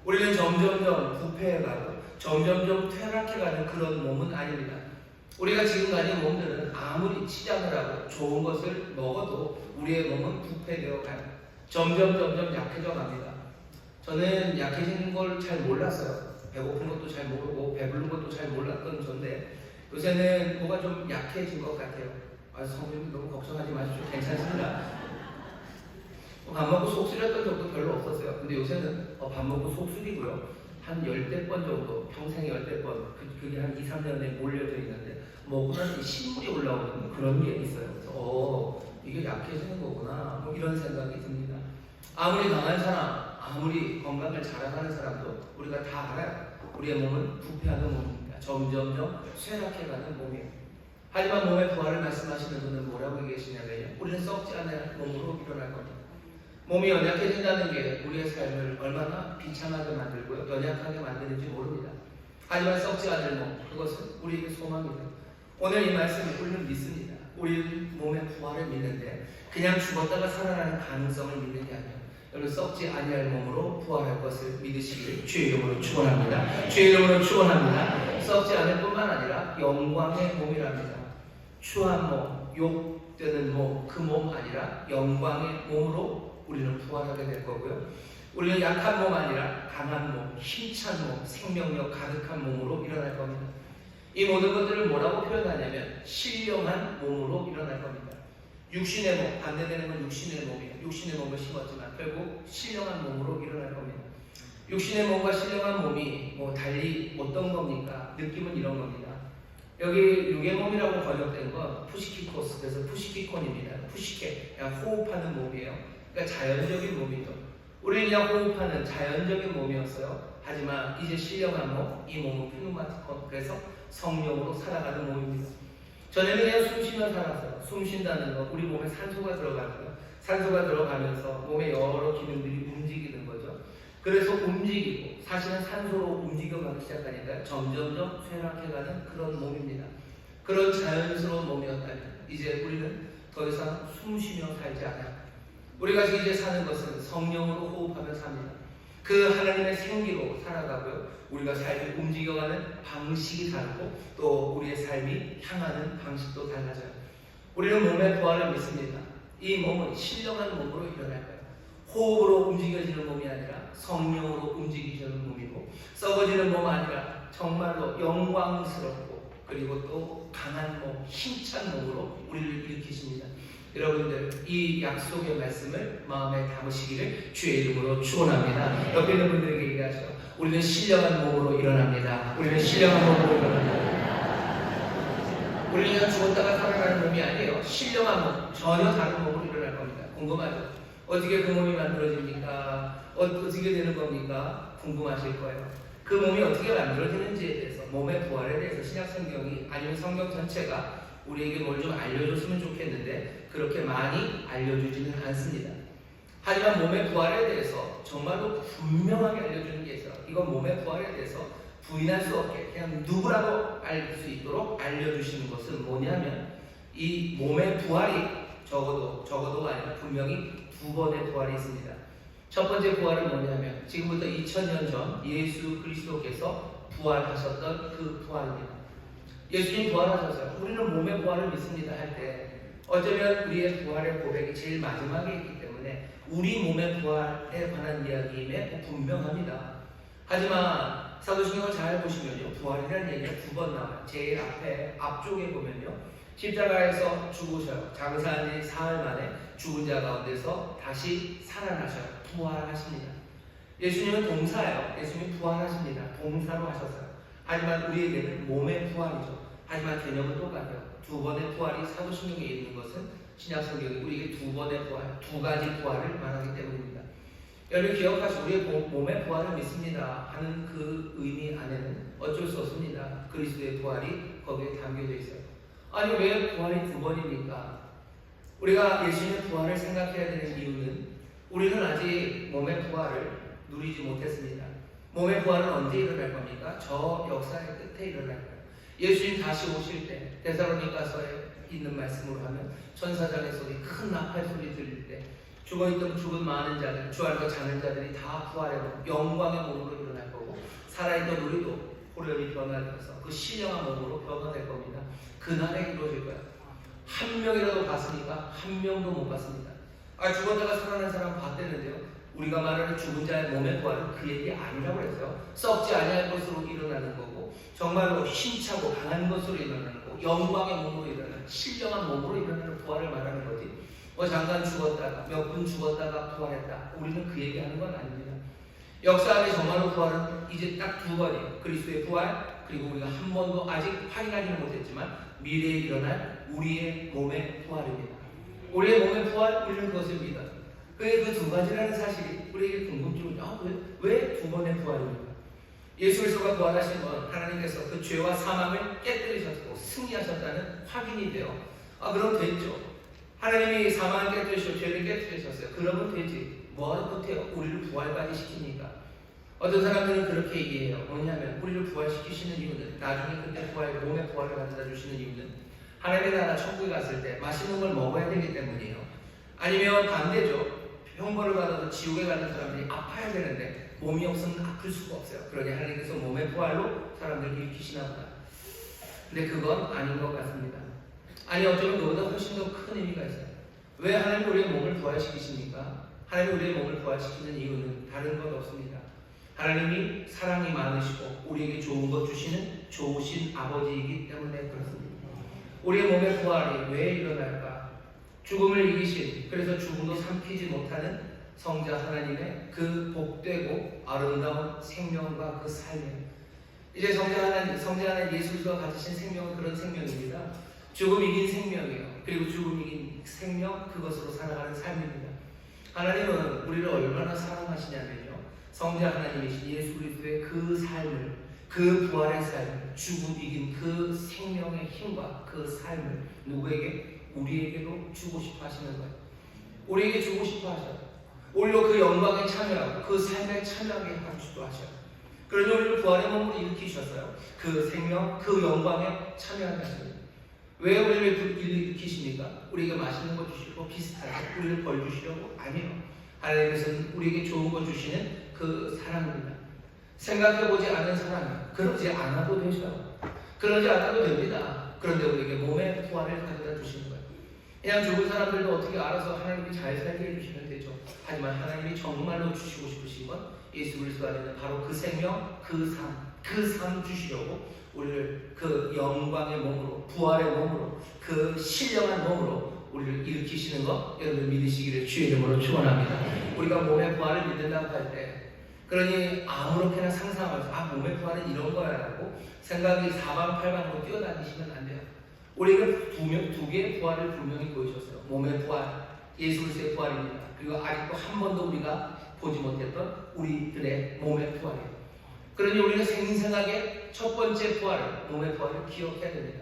S4: 우리는 점점점 부패해가고 점점점 퇴락해가는 그런 몸은 아닙니다. 우리가 지금 가진 몸들은 아무리 치장을 하고 좋은 것을 먹어도 우리의 몸은 부패되어 가요. 점점 약해져 갑니다. 저는 약해지는 걸 잘 몰랐어요. 배고픈 것도 잘 모르고 배부른 것도 잘 몰랐던 저인데 요새는 뭐가 좀 약해진 것 같아요. 성도님 너무 걱정하지 마십시오. 괜찮습니다. 밥 먹고 속 쓰렸던 적도 별로 없었어요. 근데 요새는 밥 먹고 속 쓰리고요. 한 10대 번 정도, 평생에 10대 번, 그게 한 2, 3년에 몰려져 있는데 먹고 나서 신물이 올라오는 그런 게 있어요. 그래서 이게 약해지는 거구나, 이런 생각이 듭니다. 아무리 강한 사람, 아무리 건강을 자랑하는 사람도 우리가 다 알아요. 우리의 몸은 부패하는 몸입니다. 점점점 쇠락해가는 몸이에요. 하지만 몸의 부활을 말씀하시는 분은 뭐라고 얘기하시냐면요, 우리는 썩지 않을 몸으로 일어날 겁니다. 몸이 연약해진다는 게 우리의 삶을 얼마나 비참하게 만들고요, 연약하게 만드는지 모릅니다. 하지만 썩지 않을 몸, 그것은 우리에게 소망입니다. 오늘 이 말씀을 우리는 믿습니다. 우리 몸의 부활을 믿는데 그냥 죽었다가 살아나는 가능성을 믿는 게 아니에요. 여러분, 썩지 아니할 몸으로 부활할 것을 믿으시길 주의 이름으로 축원합니다. 주의 이름으로 축원합니다. 썩지 않을 뿐만 아니라 영광의 몸이랍니다. 추한 몸, 욕되는 몸, 그 몸 아니라 영광의 몸으로 우리는 부활하게 될 거고요. 우리는 약한 몸 아니라 강한 몸, 힘찬 몸, 생명력 가득한 몸으로 일어날 겁니다. 이 모든 것들을 뭐라고 표현하냐면 신령한 몸으로 일어날 겁니다. 육신의 몸, 반대되는 건 육신의 몸이에요. 육신의 몸을 심었지만 결국 신령한 몸으로 일어날 겁니다. 육신의 몸과 신령한 몸이 달리 어떤 겁니까? 느낌은 이런 겁니다. 여기 육의 몸이라고 번역된 건 푸시키코스, 그래서 푸시키콘입니다. 푸시케, 그냥 호흡하는 몸이에요. 그러니까 자연적인 몸이죠. 우리는 그냥 호흡하는 자연적인 몸이었어요. 하지만 이제 신령한 몸, 이 몸은 푸누마티콘, 그래서 성령으로 살아가는 몸입니다. 전에는 그냥 숨 쉬며 살았어요. 숨 쉰다는 건 우리 몸에 산소가 들어가고요. 산소가 들어가면서 몸의 여러 기능들이 움직이는 거죠. 그래서 움직이고, 사실은 산소로 움직여가기 시작하니까 점점점 쇠락해가는 그런 몸입니다. 그런 자연스러운 몸이었다면 이제 우리는 더 이상 숨 쉬며 살지 않아요. 우리가 이제 사는 것은 성령으로 호흡하며 삽니다. 그 하나님의 생기로 살아가고요. 우리가 삶을 움직여가는 방식이 다르고 또 우리의 삶이 향하는 방식도 달라져요. 우리는 몸의 부활을 믿습니다. 이 몸은 신령한 몸으로 일어날 거예요. 호흡으로 움직여지는 몸이 아니라 성령으로 움직이시는 몸이고, 썩어지는 몸 아니라 정말로 영광스럽고 그리고 또 강한 몸, 힘찬 몸으로 우리를 일으키십니다. 여러분들, 이 약속의 말씀을 마음에 담으시기를 주의 이름으로 축원합니다. 옆에 있는 분들에게 얘기하죠. 우리는 신령한 몸으로 일어납니다. 우리는 신령한 몸으로 일어납니다. 우리는 죽었다가 살아가는 몸이 아니에요. 신령한 몸, 전혀 다른 몸으로 일어날 겁니다. 궁금하죠? 어떻게 그 몸이 만들어집니까? 어떻게 되는 겁니까? 궁금하실 거예요. 그 몸이 어떻게 만들어지는지에 대해서, 몸의 부활에 대해서 신약 성경이 아니면 성경 전체가 우리에게 뭘 좀 알려줬으면 좋겠는데 그렇게 많이 알려주지는 않습니다. 하지만 몸의 부활에 대해서 정말로 분명하게 알려주는 게 있어요. 이건 몸의 부활에 대해서 부인할 수 없게 그냥 누구라도 알 수 있도록 알려주시는 것은 뭐냐면, 이 몸의 부활이 적어도 아니라 분명히 두 번의 부활이 있습니다. 첫 번째 부활은 뭐냐면 지금부터 2000년 전 예수 그리스도께서 부활하셨던 그 부활입니다. 예수님 부활하셨어요. 우리는 몸의 부활을 믿습니다 할 때 어쩌면 우리의 부활의 고백이 제일 마지막에 있기 때문에 우리 몸의 부활에 관한 이야기임에 분명합니다. 하지만 사도신경을 잘 보시면요, 부활이라는 얘기가 두 번 나와요. 제일 앞쪽에 보면요, 십자가에서 죽으셔요. 장사한 지 사흘 만에 죽은 자 가운데서 다시 살아나셔요. 부활하십니다. 예수님은 동사예요. 예수님이 부활하십니다. 동사로 하셨어요. 하지만 우리에게는 몸의 부활이죠. 하지만 개념은 똑같아요. 두 번의 부활이 사도신경에 있는 것은 신약 성경이 우리에게 두 번의 부활, 두 가지 부활을 말하기 때문입니다. 여러분 기억하시고 우리의 몸의 부활을 믿습니다 하는 그 의미 안에는 어쩔 수 없습니다. 그리스도의 부활이 거기에 담겨져 있어요. 아니 왜 부활이 두 번입니까? 우리가 예수님의 부활을 생각해야 되는 이유는 우리는 아직 몸의 부활을 누리지 못했습니다. 몸의 부활은 언제 일어날 겁니까? 저 역사의 끝에 일어날 거예요. 예수님 다시 오실 때, 데살로니가서에 있는 말씀으로 하면 천사장의 소리, 큰 나팔 소리 들릴 때 죽어있던 죽은 많은 자들, 주 안에서 자는 자들이 다 부활해서 영광의 몸으로 일어날 거고, 살아있던 우리도 호련히 변화되어서 그 신령한 몸으로 변화될 겁니다. 그날에 이루어질 거예요. 한 명이라도 봤으니까 한 명도 못 봤습니다. 죽었다가 살아난 사람 봤대는데요, 우리가 말하는 죽은 자의 몸의 부활은 그 얘기 아니라고 했어요. 썩지 아니할 것으로 일어나는 거고, 정말로 힘차고 강한 것으로 일어나는 거고, 영광의 몸으로 일어나는, 신령한 몸으로 일어나는 부활을 말하는 거지. 잠깐 죽었다가, 몇 분 죽었다가 부활했다, 우리는 그 얘기하는 건 아닙니다. 역사 안에 정말로 부활은 이제 딱 두 번이에요. 그리스도의 부활, 그리고 우리가 한 번도 아직 확인하지는 못했지만 미래에 일어날 우리의 몸의 부활입니다. 우리의 몸의 부활, 우리는 그것을 믿어요. 그 두 가지라는 사실이 우리에게 궁금증을, 왜 두 번의 부활입니까? 예수 그리스도가 부활하신 건 하나님께서 그 죄와 사망을 깨뜨리셨고 승리하셨다는 확인이 돼요. 그럼 됐죠. 하나님이 사망을 깨뜨리시고 죄를 깨뜨리셨어요. 그러면 되지. 뭐하러 못해요? 우리를 부활까지 시키니까. 어떤 사람들은 그렇게 얘기해요. 뭐냐면 우리를 부활시키시는 이유는, 나중에 그때 몸의 부활을 가져다 주시는 이유는 하나님의 나라 천국에 갔을 때 맛있는 걸 먹어야 되기 때문이에요. 아니면 반대죠. 형벌을 받아서 지옥에 가는 사람들이 아파야 되는데 몸이 없으면 아플 수가 없어요. 그러니 하나님께서 몸의 부활로 사람들을 일으키시나 보다. 근데 그건 아닌 것 같습니다. 아니, 어쩌면 그보다 훨씬 더 큰 의미가 있어요. 왜 하나님 우리의 몸을 부활시키십니까? 하나님 우리의 몸을 부활시키는 이유는 다른 것 없습니다. 하나님이 사랑이 많으시고 우리에게 좋은 것 주시는 좋으신 아버지이기 때문에 그렇습니다. 우리의 몸의 부활이 왜 일어날까? 죽음을 이기신, 그래서 죽음도 삼키지 못하는 성자 하나님의 그 복되고 아름다운 생명과 그 삶이에요. 이제 성자 하나님 예수 그리스도가 가지신 생명은 그런 생명입니다. 죽음 이긴 생명이에요. 그리고 죽음 이긴 생명, 그것으로 살아가는 삶입니다. 하나님은 우리를 얼마나 사랑하시냐면요, 성자 하나님이신 예수 그리스도의 그 삶을, 그 부활의 삶을, 죽음 이긴 그 생명의 힘과 그 삶을 누구에게? 우리에게도 주고 싶어 하시는 거예요. 우리에게 주고 싶어 하셔요. 오히려 그 영광에 참여하고 그 삶에 참여하게 하시기도 하셔요. 그러니 우리를 부활의 몸으로 일으키셨어요. 그 생명, 그 영광에 참여하게 하십니다. 왜 우리를 일으키십니까? 우리에게 맛있는 거 주시고 비슷하게 우리를 벌 주시려고? 아니요. 하나님께서는 우리에게 좋은 거 주시는 그 사랑입니다. 생각해보지 않은 사랑이에요. 그러지 않아도 되셔요. 그러지 않아도 됩니다. 그런데 우리에게 몸의 부활을 가져다 주시는 거예요. 그냥 죽은 사람들도 어떻게 알아서 하나님이 잘 살게 해주시면 되죠. 하지만 하나님이 정말로 주시고 싶으신 건 예수 그리스도 안에는 바로 그 생명, 그 삶 주시려고 우리를 그 영광의 몸으로, 부활의 몸으로, 그 신령한 몸으로 우리를 일으키시는 것, 여러분 믿으시기를 주의 이름으로 축원합니다. 우리가 몸의 부활을 믿는다고 할 때, 그러니 아무렇게나 상상하면서 몸의 부활은 이런 거야 라고 생각이 사방팔방으로 뛰어다니시면 안 돼요. 우리가 두 개의 부활을 분명히 보여줬어요. 몸의 부활, 예수 그리스도의 부활입니다. 그리고 아직도 한 번도 우리가 보지 못했던 우리들의 몸의 부활이에요. 그러니 우리가 생생하게 첫 번째 부활을, 몸의 부활을 기억해야 됩니다.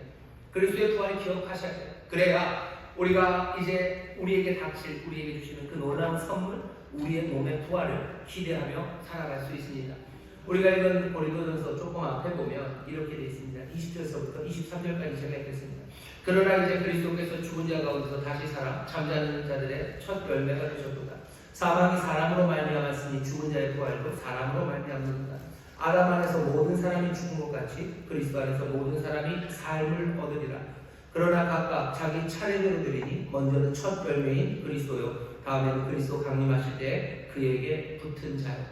S4: 그리스도의 부활을 기억하셔야 돼요. 그래야 우리가 이제 우리에게 주시는 그 놀라운 선물, 우리의 몸의 부활을 기대하며 살아갈 수 있습니다. 우리가 읽은 고린도전서 조금 앞에 보면 이렇게 되어 있습니다. 20절서부터 23절까지 제가 읽겠습니다. 그러나 이제 그리스도께서 죽은 자 가운데서 다시 살아 잠자는 자들의 첫 열매가 되셨도다. 사망이 사람으로 말미암았으니 죽은 자의 부활도 사람으로 말미암는다. 아담 안에서 모든 사람이 죽은 것 같이 그리스도 안에서 모든 사람이 삶을 얻으리라. 그러나 각각 자기 차례대로 드리니 먼저는 첫 열매인 그리스도요, 다음에는 그리스도 강림하실 때 그에게 붙은 자요.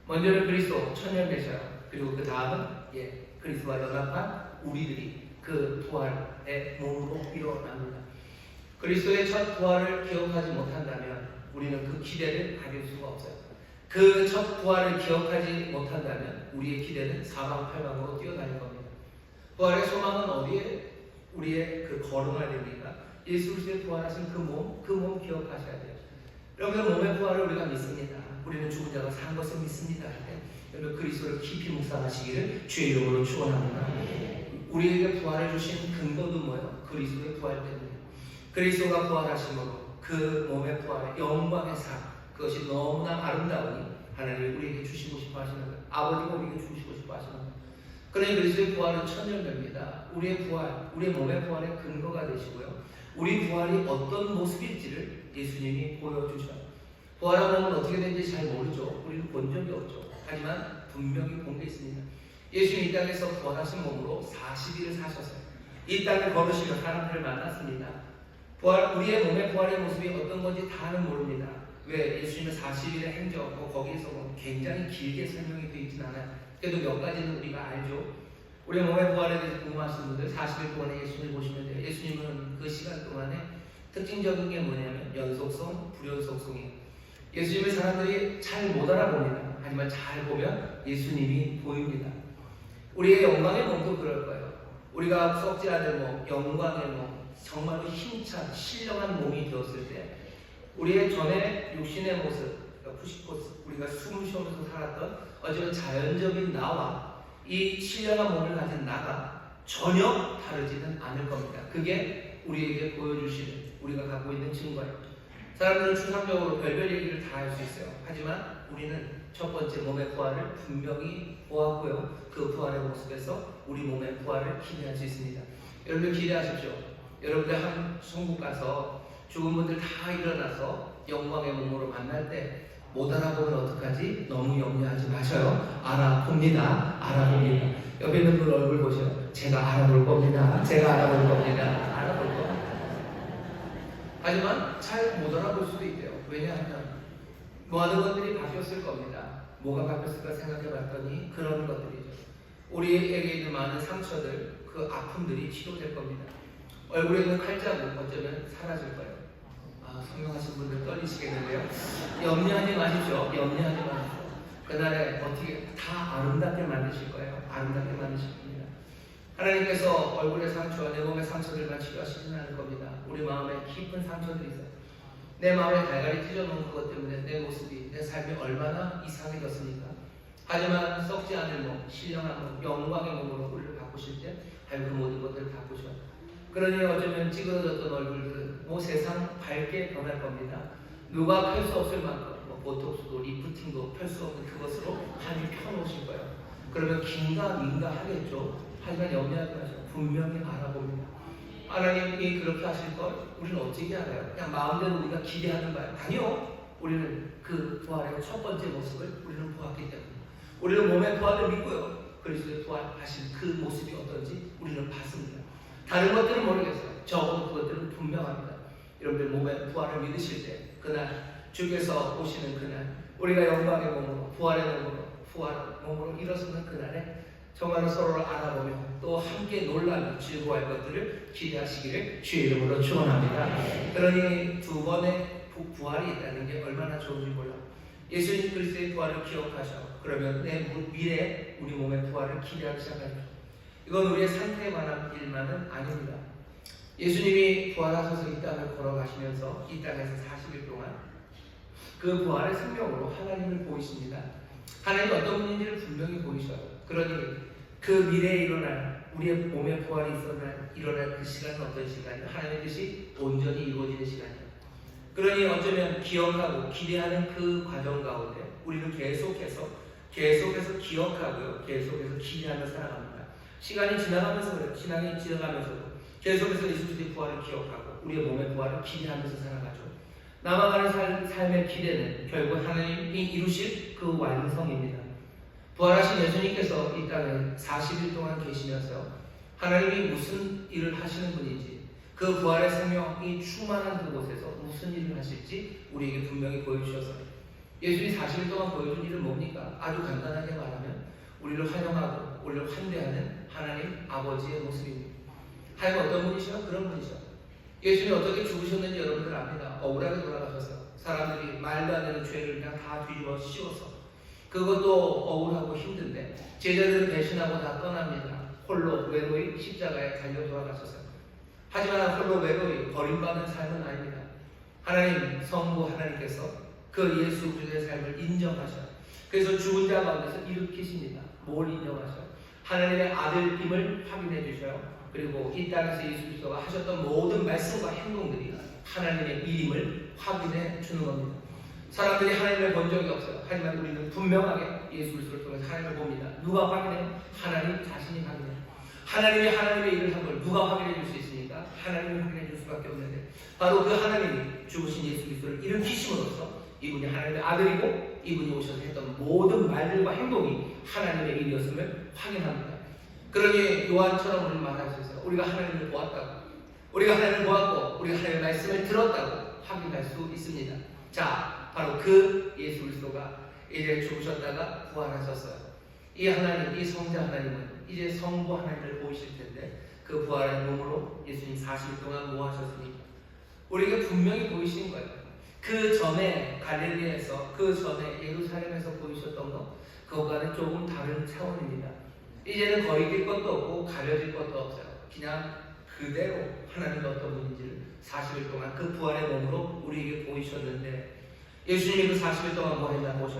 S4: 먼저는 그리스도 첫 열매셔요. 그리고 그 다음은 그리스도와 연합한 우리들이 그 부활의 몸으로 일어납니다. 그리스도의 첫 부활을 기억하지 못한다면 우리는 그 기대를 가질 수가 없어요. 그 첫 부활을 기억하지 못한다면 우리의 기대는 사방팔방으로 뛰어다닐 겁니다. 부활의 소망은 어디에 우리의 그 걸음을 됩니까? 예수 그리스도의 부활하신 그 몸 기억하셔야 돼요. 여러분, 몸의 부활을 우리가 믿습니다. 우리는 죽은 자가 산 것을 믿습니다. 여러분, 그리스도를 깊이 묵상하시기를 주의 이름으로 축원합니다. 우리에게 부활을 주신 근거도 뭐예요? 그리스도의 부활 때문에. 그리스도가 부활하심으로 그 몸의 부활의 영광의 삶, 그것이 너무나 아름다우니 하나님이 우리에게 주시고 싶어 하시는 거예요. 아버지가 우리에게 주시고 싶어 하시는 거예요. 그러니 그리스도의 부활은 첫 열매입니다. 우리의 부활, 우리의 몸의 부활의 근거가 되시고요. 우리 부활이 어떤 모습일지를 예수님이 보여주셔요. 부활한 몸은 어떻게 되는지 잘 모르죠. 우리는 본 적이 없죠. 하지만 분명히 본 게 있습니다. 예수님이 이 땅에서 부활하신 몸으로 40일을 사셨어요. 이 땅을 걸으시며 사람들을 만났습니다. 우리의 몸의 부활의 모습이 어떤 건지 다는 모릅니다. 왜? 예수님의 40일의 행적, 거기에서 굉장히 길게 설명이 되어 있진 않아요. 그래도 몇 가지는 우리가 알죠. 우리의 몸의 부활에 대해서 궁금하신 분들 40일 동안에 예수님을 보시면 돼요. 예수님은 그 시간 동안에 특징적인 게 뭐냐면 연속성, 불연속성이에요. 예수님을 사람들이 잘 못 알아봅니다. 하지만 잘 보면 예수님이 보입니다. 우리의 영광의 몸도 그럴 거예요. 우리가 썩지 않을 몸, 영광의 몸, 정말로 힘찬 신령한 몸이 되었을 때 우리의 전에 육신의 모습, 우리가 숨을 쉬면서 살았던 어쩌면 자연적인 나와 이 신령한 몸을 가진 나가 전혀 다르지는 않을 겁니다. 그게 우리에게 보여주시는 우리가 갖고 있는 증거예요. 사람들은 추상적으로 별별 얘기를 다 할 수 있어요. 하지만 우리는 첫 번째 몸의 부활을 분명히 보았고요. 그 부활의 모습에서 우리 몸의 부활을 기대할 수 있습니다. 여러분들 기대하십시오. 여러분들 한 천국 가서 죽은 분들 다 일어나서 영광의 몸으로 만날 때 못 알아보면 어떡하지? 너무 염려하지 마셔요. 알아봅니다. 알아봅니다. 옆에 있는 분 얼굴 보세요. 제가 알아볼 겁니다. 제가 알아볼 겁니다. 알아볼 겁니다. 하지만 잘 못 알아볼 수도 있대요. 왜냐하면 많은 것들이 바뀌었을 겁니다. 뭐가 바뀌었을까 생각해 봤더니 그런 것들이죠. 우리에게 있는 많은 상처들, 그 아픔들이 치료될 겁니다. 얼굴에 있는 칼자국 어쩌면 사라질 거예요. 성령하신 분들 떨리시겠는데요. 염려하지 마십시오. 염려하지 마십시오. 그날에 어떻게 다 아름답게 만드실 거예요. 아름답게 만드실 겁니다. 하나님께서 얼굴의 상처와 내 몸의 상처들만 치료하시지는 않을 겁니다. 우리 마음에 깊은 상처들이 있어요. 내 마음에 갈갈이 찢어놓은 그것 때문에 내 모습이, 내 삶이 얼마나 이상해졌습니까? 하지만 썩지 않을 몸, 신령한 몸, 영광의 몸으로 우리를 바꾸실 때 그 모든 것들을 바꾸셔. 그러니 어쩌면 찌그러졌던 얼굴들은 세상 밝게 변할 겁니다. 누가 펼 수 없을 만큼 보톡스도 리프팅도 펼 수 없는 그것으로 한이 펴놓으실 거예요. 그러면 긴가 민가 하겠죠. 하지만 염려하지 마세요. 분명히 알아봅니다. 하나님이 그렇게 하실 걸 우리는 어찌게 알아요? 그냥 마음대로 우리가 기대하는 바예요. 아니요. 우리는 그 부활의 첫 번째 모습을 우리는 보았기 때문에 우리는 몸의 부활을 믿고요. 그리스도의 부활하신 그 모습이 어떤지 우리는 봤습니다. 다른 것들은 모르겠어요. 적어도 그것들은 분명합니다. 여러분들 몸의 부활을 믿으실 때 그날 주께서 오시는 그날 우리가 영광의 몸으로 부활의 몸으로 일어서는 그날에 정말 서로를 알아보며 또 함께 놀라며 즐거워할 것들을 기대하시기를 주의 이름으로 축원합니다. 그러니 두 번의 부활이 있다는 게 얼마나 좋은지 몰라요. 예수님 그리스도의 부활을 기억하셔. 그러면 내 미래에 우리 몸의 부활을 기대하기 시작하죠. 이건 우리의 상태에 관한 일만은 아닙니다. 예수님이 부활하셔서 이 땅을 걸어가시면서 이 땅에서 40일 동안 그 부활의 생명으로 하나님을 보이십니다. 하나님이 어떤 분인지를 분명히 보이셔요. 그러니 그 미래에 일어날 우리의 몸의 부활이 일어날 그 시간은 어떤 시간이에요? 하나님의 뜻이 온전히 이루어지는 시간이에요. 그러니 어쩌면 기억하고 기대하는 그 과정 가운데 우리는 계속해서 기억하고요. 계속해서 기대하며 살아갑니다. 시간이 지나가면서 그래요. 시간이 지나가면서도 계속해서 예수 그리스도의 부활을 기억하고 우리의 몸의 부활을 기대하면서 살아가죠. 남아가는 삶의 기대는 결국 하나님이 이루실 그 완성입니다. 부활하신 예수님께서 이 땅에 40일 동안 계시면서 하나님이 무슨 일을 하시는 분인지 그 부활의 생명이 충만한 그곳에서 무슨 일을 하실지 우리에게 분명히 보여주셔서 예수님이 40일 동안 보여준 일은 뭡니까? 아주 간단하게 말하면 우리를 환영하고 우리를 환대하는 하나님 아버지의 모습입니다. 하나님 어떤 분이시요? 그런 분이죠. 예수님이 어떻게 죽으셨는지 여러분들 압니다. 억울하게 돌아가셔서 사람들이 말도 안 되는 죄를 그냥 다 뒤집어 씌워서 그것도 억울하고 힘든데 제자들을 배신하고 다 떠납니다. 홀로 외로이 십자가에 달려 돌아가셨어요. 하지만 홀로 외로이 버림받는 삶은 아닙니다. 하나님 성부 하나님께서 그 예수 그리스도의 삶을 인정하셔요. 그래서 죽은 자 가운데서 일으키십니다. 뭘 인정하셔요? 하나님의 아들임을 확인해 주셔요. 그리고 이 땅에서 예수 그리스도가 하셨던 모든 말씀과 행동들이 하나님의 일임을 확인해 주는 겁니다. 사람들이 하나님을 본 적이 없어요. 하지만 우리는 분명하게 예수 그리스도를 통해서 하나님을 봅니다. 누가 확인해요? 하나님 자신이 확인해요. 하나님이 하나님의 일을 한 걸 누가 확인해 줄 수 있습니까? 하나님이 확인해 줄 수밖에 없는데 바로 그 하나님이 죽으신 예수 그리스도를 일으키심으로써 이분이 하나님의 아들이고 이분이 오셔서 했던 모든 말들과 행동이 하나님의 일이었음을 확인합니다. 그러니 요한처럼 우리는 말할 수 있어요. 우리가 하나님을 보았다고, 우리가 하나님을 보았고 우리가 하나님의 말씀을 들었다고 확인할 수 있습니다. 자, 바로 그 예수 그리스도가 이제 죽으셨다가 부활하셨어요. 이 하나님, 이 성자 하나님은 이제 성부 하나님을 보이실 텐데 그 부활의 몸으로 예수님 40일 동안 뭐 하셨습니까? 우리에게 분명히 보이신 거예요. 그 전에 갈릴리에서, 그 전에 예루살렘에서 보이셨던 것, 그것과는 조금 다른 차원입니다. 이제는 거리낄 것도 없고 가려질 것도 없어요. 그냥 그대로 하나님이 어떤 분인지를 40일 동안 그 부활의 몸으로 우리에게 보이셨는데 예수님이 그 40일 동안 뭐 했나 보셔.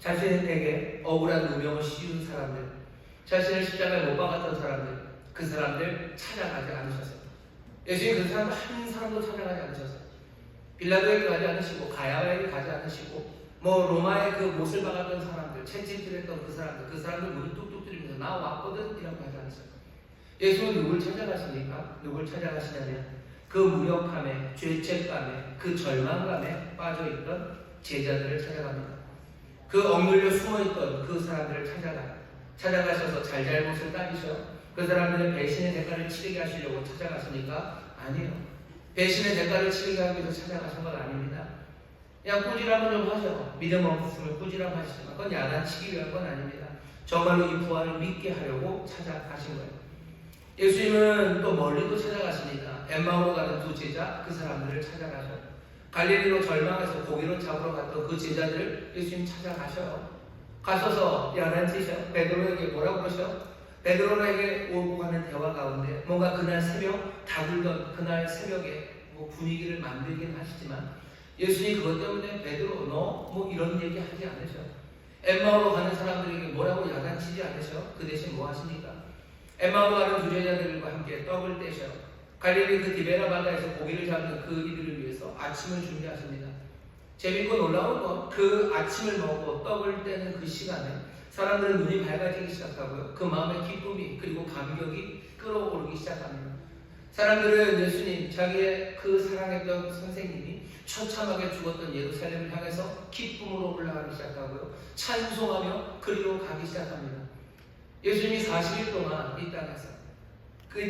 S4: 자신에게 억울한 누명을 씌운 사람들, 자신을 십자가에 못 박았던 사람들, 그 사람들 찾아가지 않으셨어요. 예수님 그 사람 한 사람도 찾아가지 않으셨어요. 빌라도에게 가지 않으시고, 가야바에게 가지 않으시고, 뭐 로마에 그 못을 박았던 사람들, 채찍질했던 그 사람들 문을 뚝뚝 뚫리면서 나 왔거든 이라고 하지 않으셨어요. 예수님은 누굴 찾아가십니까? 누굴 찾아가시냐면 그 무력함에, 죄책감에, 그 절망감에 빠져있던 제자들을 찾아갑니다. 그 억눌려 숨어있던 그 사람들을 찾아가셔서 잘잘못을 따지셔. 그 사람들의 배신의 대가를 치르게 하시려고 찾아가십니까? 아니에요. 배신의 대가를 치르게 하기 위해서 찾아가신 건 아닙니다. 그냥 꾸지람을 좀 하죠. 믿음 없으면 꾸지람 하시지만 그건 야단치기 위한 건 아닙니다. 정말로 이 부활을 믿게 하려고 찾아가신 거예요. 예수님은 또 멀리도 찾아가십니다. 엠마오로 가는 두 제자, 그 사람들을 찾아가셔요. 갈릴리로 절망해서 고기를 잡으러 갔던 그 제자들 예수님 찾아가셔요. 가셔서 야단치셔. 베드로에게 뭐라고 그러셔? 베드로에게 오고 가는 대화 가운데 뭔가 그날 새벽 다불던 그날 새벽에 뭐 분위기를 만들긴 하시지만 예수님 그것 때문에 베드로 너 뭐 이런 얘기 하지 않으셔. 엠마오로 가는 사람들에게 뭐라고 야단치지 않으셔. 그 대신 뭐 하십니까? 엠마오로 가는 두 제자들과 함께 떡을 떼셔. 갈릴리 그 디베라 바다에서 고기를 잡는 그 이들을 위해서 아침을 준비하십니다. 재밌고 놀라운 건 그 아침을 먹고 떡을 떼는 그 시간에 사람들은 눈이 밝아지기 시작하고요. 그 마음의 기쁨이 그리고 감격이 끌어오르기 시작합니다. 사람들은 예수님, 자기의 그 사랑했던 선생님이 처참하게 죽었던 예루살렘을 향해서 기쁨으로 올라가기 시작하고요. 찬송하며 그리로 가기 시작합니다. 예수님이 40일 동안 이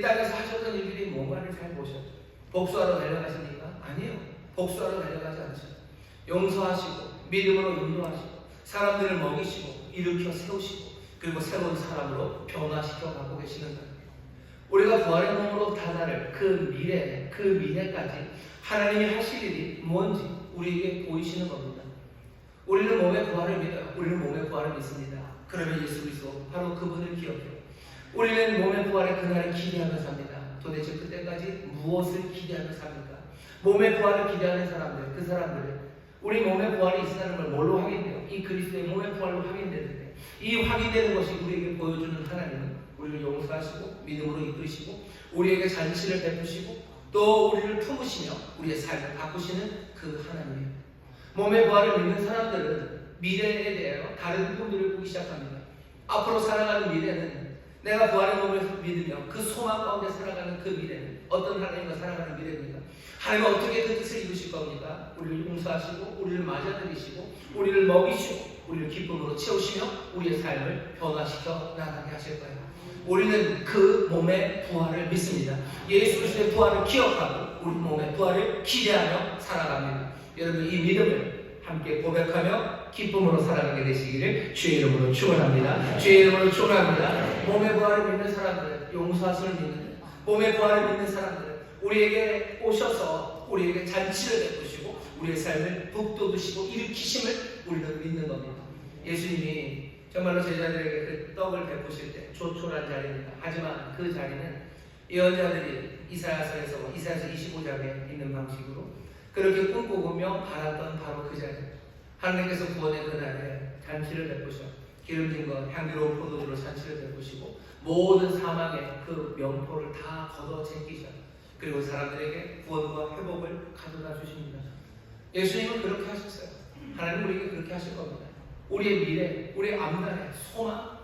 S4: 땅에서 하셨던 일들이 뭔가를 잘 보셨죠. 복수하러 달려가십니까? 아니에요. 복수하러 달려가지 않으셨죠. 용서하시고 믿음으로 인도하시고 사람들을 먹이시고 일으켜 세우시고 그리고 새로운 사람으로 변화시켜 가고 계시는 거예요. 우리가 부활의 몸으로 다다를 그 미래까지 하나님이 하실 일이 뭔지 우리에게 보이시는 겁니다. 우리는 몸의 부활을 믿어요. 우리는 몸의 부활을 믿습니다. 그러면 예수 그리스도 바로 그분을 기억해요. 우리는 몸의 부활의 그날을 기대하며 삽니다. 도대체 그때까지 무엇을 기대하며 삽니까? 몸의 부활을 기대하는 사람들, 그 사람들은 우리 몸의 부활이 있다는 걸 뭘로 확인돼요? 이 그리스도의 몸의 부활로 확인되는데 이 확인되는 것이 우리에게 보여주는 하나님은 우리를 용서하시고 믿음으로 이끄시고 우리에게 잔치를 베푸시고 또 우리를 품으시며 우리의 삶을 바꾸시는 그 하나님이에요. 몸의 부활을 믿는 사람들은 미래에 대하여 다른 꿈들을 꾸기 시작합니다. 앞으로 살아가는 미래는 내가 부활의 몸을 믿으며 그 소망 가운데 살아가는 그 미래는 어떤 하나님과 살아가는 미래입니까? 하나님은 어떻게 그 뜻을 이루실 겁니까? 우리를 용서하시고 우리를 맞아들이시고 우리를 먹이시고 우리를 기쁨으로 채우시며 우리의 삶을 변화시켜 나가게 하실 거예요. 우리는 그 몸의 부활을 믿습니다. 예수 그리스도의 부활을 기억하고 우리 몸의 부활을 기대하며 살아갑니다. 여러분 이 믿음을 함께 고백하며 기쁨으로 살아가게 되시기를 주의 이름으로 축원합니다. 주의 이름으로 축원합니다. 몸의 부활을 믿는 사람들은 용서하심을 믿는 몸의 부활을 믿는 사람들은 우리에게 오셔서 우리에게 잔치를 베푸시고 우리의 삶을 북돋우시고 일으키심을 우리는 믿는 겁니다. 예수님이 정말로 제자들에게 그 떡을 베푸실 때 조촐한 자리입니다. 하지만 그 자리는 예언자들이 이사야서에서 25장에 있는 방식으로 그렇게 꿈꾸며 바랐던 바로 그 자리. 하나님께서 구원의 그날에 잔치를 베푸셔 기름진 것 향기로운 포도주로 잔치를 베푸시고 모든 사망의 그 명포를 다 걷어 제끼셔 그리고 사람들에게 구원과 회복을 가져다 주십니다. 예수님은 그렇게 하셨어요. 하나님 우리에게 그렇게 하실 겁니다. 우리의 미래, 우리의 앞날의 소망,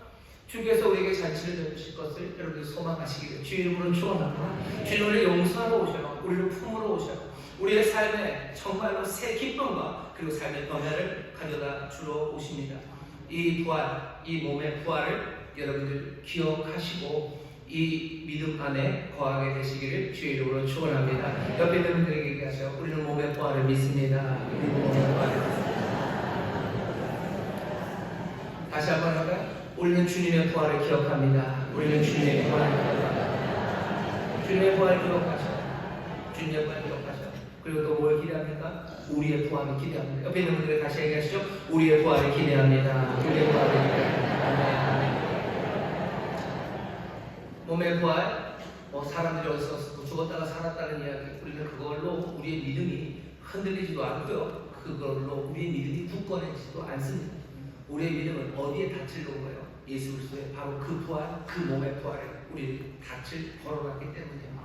S4: 주께서 우리에게 잔치를 베푸실 것을 여러분이 소망하시기를 주의 이름으로 축원합니다. 주님 우리를 용서하러 오셔요. 우리를 품으러 오셔요. 우리의 삶에 정말로 새 기쁨과 그리고 삶의 변화를 가져다 주러 오십니다. 이 부활, 이 몸의 부활을 여러분들 기억하시고 이 믿음 안에 거하게 되시기를 주의 이름으로 축원합니다. 옆에 있는 분들에게 얘기하세요. 우리는 몸의 부활을 믿습니다. 우리는 몸의 부활을 믿습니다. 다시 한번 할까요? 우리는 주님의 부활을 기억합니다. 우리는 주님의 부활을 기억합니다. 주님의 부활을 기억하셔. 주님의 부활을 기억하셔. 그리고 또 뭘 기대합니까? 우리의 부활을 기대합니다. 옆에 있는 분들에게 다시 얘기하시죠. 우리의 부활을 기대합니다. 우리의 부활을 기대합니다. 몸의 부활, 사람들이 어디서 죽었다가 살았다는 이야기, 우리는 그걸로 우리의 믿음이 흔들리지도 않고요. 그걸로 우리의 믿음이 굳건해지지도 않습니다. 우리의 믿음은 어디에 닻을 놓은 거예요? 예수 그리스도의 바로 그 부활, 그 몸의 부활에 우리 닻을 걸어놨기 때문이에요.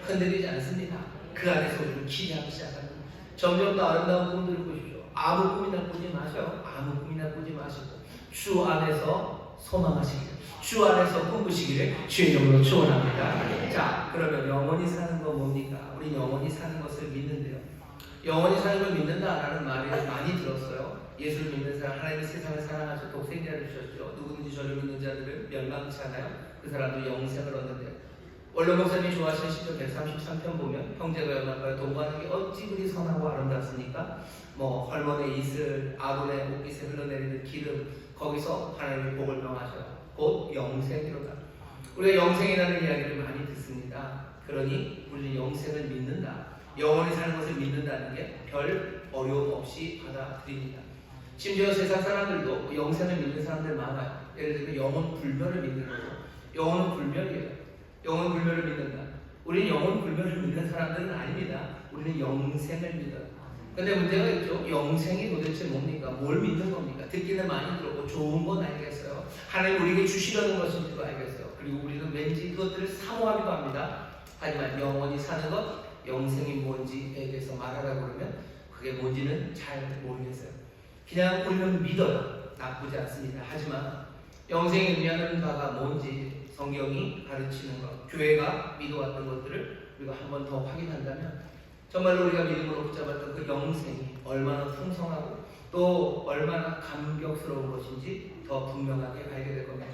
S4: 흔들리지 않습니다. 그 안에서 우리는 기대하기 시작합니다. 점점 더 아름다운 꿈들을 꾸십시오. 아무 꿈이나 꾸지 마셔요. 아무 꿈이나 꾸지 마시고 주 안에서 소망하시기를, 주 안에서 꿈꾸시기를 주의 이름으로 축원합니다. 자, 그러면 영원히 사는 건 뭡니까? 우리 영원히 사는 것을 믿는데요. 영원히 사는 걸 믿는다라는 말을 많이 들었어요. 예수를 믿는 사람, 하나님의 세상을 사랑하셔 독생자를 주셨죠. 누구든지 저를 믿는 자들을 멸망치 않아요. 그 사람도 영생을 얻는데요. 원로 목사님이 좋아하시는 시편 133편 보면 형제가 연합하여 동거하는 게 어찌 그리 선하고 아름답습니까? 뭐 헐몬의 이슬, 아론의 목깃에 흘러내리는 기름, 거기서 하나님의 복을 명하셔요. 곧 영생이로다. 우리가 영생이라는 이야기를 많이 듣습니다. 그러니 우리는 영생을 믿는다. 영원히 사는 것을 믿는다는 게 별 어려움 없이 받아들입니다. 심지어 세상 사람들도 영생을 믿는 사람들 많아요. 예를 들면 영혼 불멸을 믿는 거죠. 영혼은 불멸이에요. 영혼 불멸을 믿는다. 우리는 영혼 불멸을 믿는 사람들은 아닙니다. 우리는 영생을 믿어요. 근데 문제가 있죠. 영생이 도대체 뭡니까? 뭘 믿는 겁니까? 듣기는 많이 들었고 좋은 건 알겠어요. 하나님 우리에게 주시려는 것인지도 알겠어요. 그리고 우리는 왠지 그것들을 사모하기도 합니다. 하지만 영원히 사는 것, 영생이 뭔지에 대해서 말하라고 그러면 그게 뭔지는 잘 모르겠어요. 그냥 우리는 믿어요. 나쁘지 않습니다. 하지만 영생이 의미하는 바가 뭔지 성경이 가르치는 것, 교회가 믿어왔던 것들을 우리가 한 번 더 확인한다면 정말로 우리가 믿음으로 붙잡았던 그 영생이 얼마나 풍성하고 또 얼마나 감격스러운 것인지 더 분명하게 알게 될 겁니다.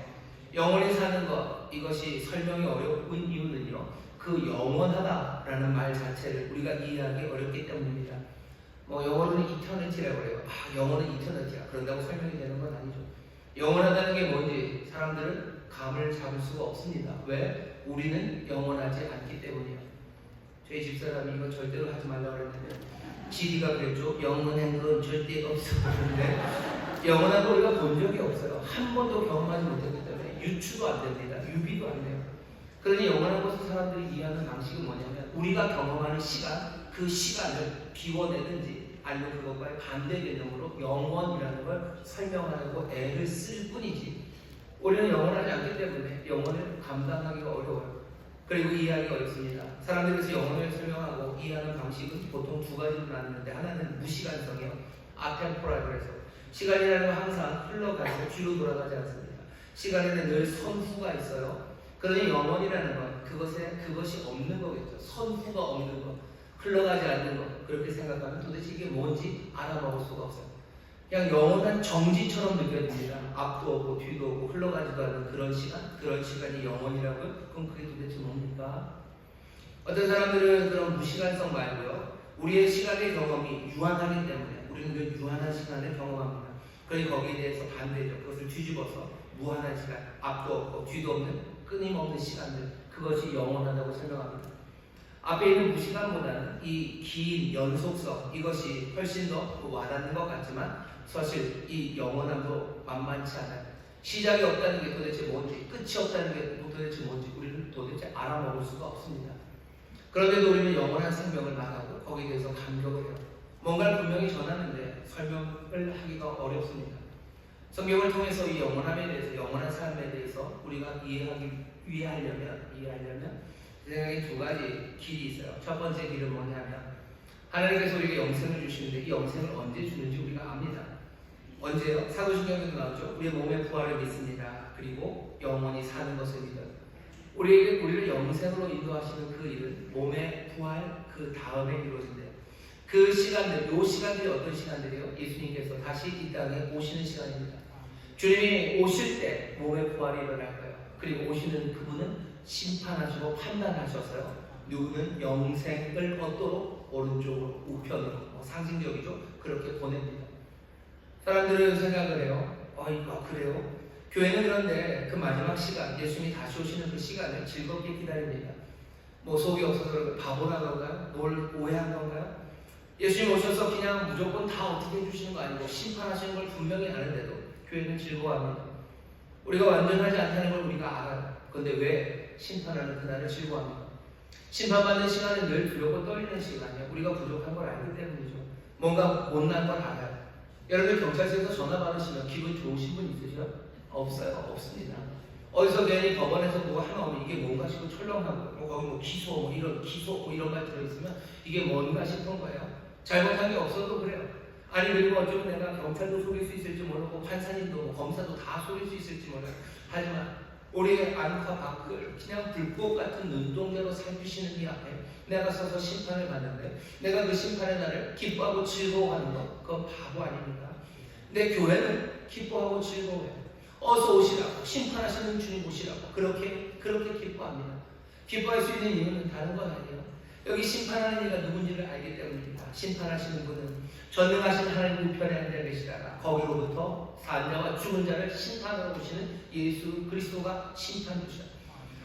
S4: 영원히 사는 것, 이것이 설명이 어려운 이유는요, 그 영원하다라는 말 자체를 우리가 이해하기 어렵기 때문입니다. 뭐 영원은 이터니티라고 해요. 영원은 이터니티야. 그런다고 설명이 되는 건 아니죠. 영원하다는 게 뭔지 사람들은 감을 잡을 수가 없습니다. 왜? 우리는 영원하지 않기 때문이에요. 저희 집사람이 이거 절대로 하지 말라고 그랬는데 지디가 그랬죠. 영원한 건 절대 없어. 그런데 영원한 걸 우리가 본 적이 없어요. 한 번도 경험하지 못했기 때문에 유추도 안 됩니다. 유비도 안 돼요. 그러니 영원한 것을 사람들이 이해하는 방식은 뭐냐면 우리가 경험하는 시간, 그 시간을 비워내든지 아니면 그것과의 반대 개념으로 영원이라는 걸 설명하려고 애를 쓸 뿐이지 우리는 영원하지 않기 때문에 영원을 감당하기가 어려워요. 그리고 이해하기가 어렵습니다. 사람들에서 영혼을 설명하고 이해하는 방식은 보통 두 가지로 나누는데 하나는 무시간성이요. 아템포랄이라고 해서 시간이라는 건 항상 흘러가서 뒤로 돌아가지 않습니다. 시간에는 늘 선후가 있어요. 그러니 영원이라는 건 그것이 없는 거겠죠. 선후가 없는 것, 흘러가지 않는 것. 그렇게 생각하면 도대체 이게 뭔지 알아먹을 수가 없어요. 그냥 영원한 정지처럼 느껴집니다. 앞도 없고 뒤도 없고 흘러가지도 않는 그런 시간이 영원이라고요? 그럼 그게 도대체 뭡니까? 어떤 사람들은 그런 무시간성 말고요, 우리의 시간의 경험이 유한하기 때문에 우리는 그 유한한 시간을 경험합니다. 그러니 거기에 대해서 반대죠. 그것을 뒤집어서 무한한 시간, 앞도 없고 뒤도 없는 끊임없는 시간들, 그것이 영원하다고 설명합니다. 앞에 있는 무시간보다는 이 긴 연속성, 이것이 훨씬 더 와닿는 것 같지만 사실 이 영원함도 만만치 않아요. 시작이 없다는 게 도대체 뭔지, 끝이 없다는 게 도대체 뭔지 우리는 도대체 알아먹을 수가 없습니다. 그런데도 우리는 영원한 생명을 말하고 거기에 대해서 감격을 해요. 뭔가를 분명히 전하는데 설명을 하기가 어렵습니다. 성경을 통해서 이 영원함에 대해서, 영원한 삶에 대해서 우리가 이해하려면 제 생각에 두 가지 길이 있어요. 첫 번째 길은 뭐냐면 하나님께서 우리에게 영생을 주시는데 이 영생을 언제 주는지 우리가 압니다. 언제요? 사도신경에도 나오죠. 우리의 몸의 부활을 믿습니다. 그리고 영원히 사는 것을 믿어요. 우리를 영생으로 인도하시는 그 일은 몸의 부활 그 다음에 이루어진대요. 그 시간들, 요 시간들이 어떤 시간들이요? 예수님께서 다시 이 땅에 오시는 시간입니다. 주님이 오실 때 몸의 부활이 일어날 거예요. 그리고 오시는 그분은 심판하시고 판단하셔서요. 누구는 영생을 얻도록 오른쪽으로 우편으로 상징적이죠. 그렇게 보냅니다. 사람들은 생각을 해요. 그래요? 교회는 그런데 그 마지막 시간, 예수님이 다시 오시는 그 시간을 즐겁게 기다립니다. 속이 없어서 바보라 그런가요? 뭘 오해한 건가요? 예수님 오셔서 그냥 무조건 다 어떻게 해주시는 거 아니고 심판하시는 걸 분명히 아는데도 교회는 즐거워합니다. 우리가 완전하지 않다는 걸 우리가 알아요. 그런데 왜 심판하는 그날을 즐거워합니까? 심판받는 시간은 늘 두렵고 떨리는 시간이에요. 우리가 부족한 걸 알기 때문이죠. 뭔가 못난 걸 알아요. 여러분 경찰서에서 전화 받으시면 기분 좋으신 분 있으세요? 없어요. 없습니다. 어디서 괜히 법원에서 뭐가 하나 오면 이게 뭔가 싶고 철렁하고 뭐 거기 뭐 기소 뭐 이런 말 들어있으면 이게 뭔가 싶은 거예요. 잘못한 게 없어도 그래요. 아니 그리고 어쩌면 내가 경찰도 속일 수 있을지 모르고 판사님도 뭐 검사도 다 속일 수 있을지 몰라요. 하지만 우리의 안과 밖을 그냥 불꽃 같은 눈동자로 살피시는 이 앞에 내가 서서 심판을 받는데 내가 그 심판의 날을 기뻐하고 즐거워하는 것, 그건 바보 아닙니까? 내 교회는 기뻐하고 즐거워해요. 어서 오시라고, 심판하시는 주님 오시라고 그렇게 기뻐합니다. 기뻐할 수 있는 이유는 다른 건 아니에요. 여기 심판하는 이가 누군지를 알기 때문입니다. 심판하시는 분은 전능하신 하나님 우편에 앉아 계시다가 거기로부터 산자와 죽은 자를 심판하러 오시는 예수 그리스도가 심판주시다.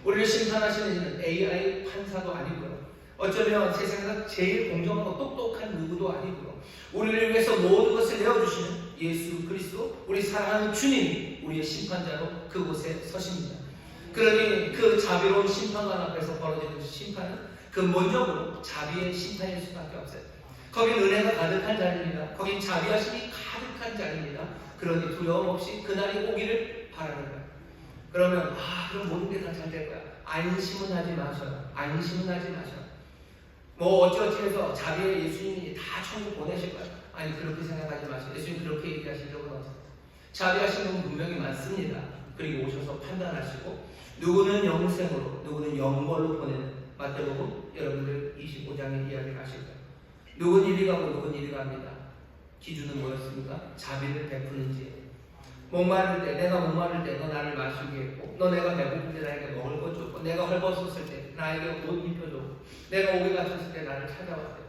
S4: 우리를 심판하시는 이는 AI 판사도 아니고요. 어쩌면 세상에서 제일 공정하고 똑똑한 누구도 아니고요. 우리를 위해서 모든 것을 내어주시는 예수 그리스도, 우리 사랑하는 주님이 우리의 심판자로 그곳에 서십니다. 그러니 그 자비로운 심판관 앞에서 벌어지는 심판은 근본적으로 자비의 심판일 수밖에 없어요. 거긴 은혜가 가득한 자리입니다. 거긴 자비하심이 가득한 자리입니다. 그러니 두려움 없이 그날이 오기를 바라는 거예요. 그러면 그럼 모든 게 다 잘 될 거야. 안심은 하지 마셔요. 안심은 하지 마셔요. 뭐 어찌어찌 해서 자비의 예수님이 다 천국 보내실 거야. 아니 그렇게 생각하지 마세요. 예수님 그렇게 얘기하신 적은 없어요. 자비하신 분 분명히 많습니다. 그리고 오셔서 판단하시고 누구는 영생으로 누구는 영벌로 보내는 마태복음 여러분들 25장의 이야기를 하실 거예요. 누군 이리 가고 누군 이리 갑니다. 기준은 뭐였습니까? 자비를 베푸는지. 목마를 때, 내가 목마를 때 너 나를 마시게 했고, 너 내가 배고플 때 나에게 먹을 것 줬고, 내가 헐벗었을 때 나에게 옷 입혀줬고, 내가 오게 갇혔을 때 나를 찾아왔대.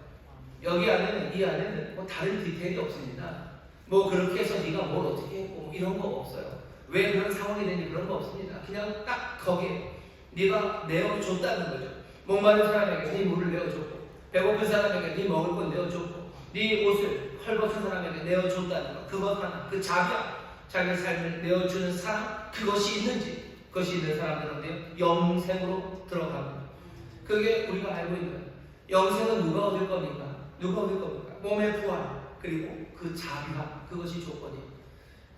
S4: 여기 안에는, 이 안에는 뭐 다른 디테일이 없습니다. 뭐 그렇게 해서 네가 뭘 어떻게 했고 뭐 이런 거 없어요. 왜 그런 상황이 되니 그런 거 없습니다. 그냥 딱 거기에 네가 내어줬다는 거죠. 목마른 사람에게 네 물을 내어줬고, 배고픈 사람에게 네 먹을 것 내어줬고, 네 옷을 헐벗은 사람에게 내어줬다는 것. 그것 하나, 그 자비야. 자기 삶을 내어주는 사람, 그것이 있는지, 그것이 있는 사람들은 영생으로 들어갑니다. 그게 우리가 알고 있는 거예요. 영생은 누가 얻을 겁니까? 누가 얻을 겁니까? 몸의 부활, 그리고 그 자비함, 그것이 조건이에요.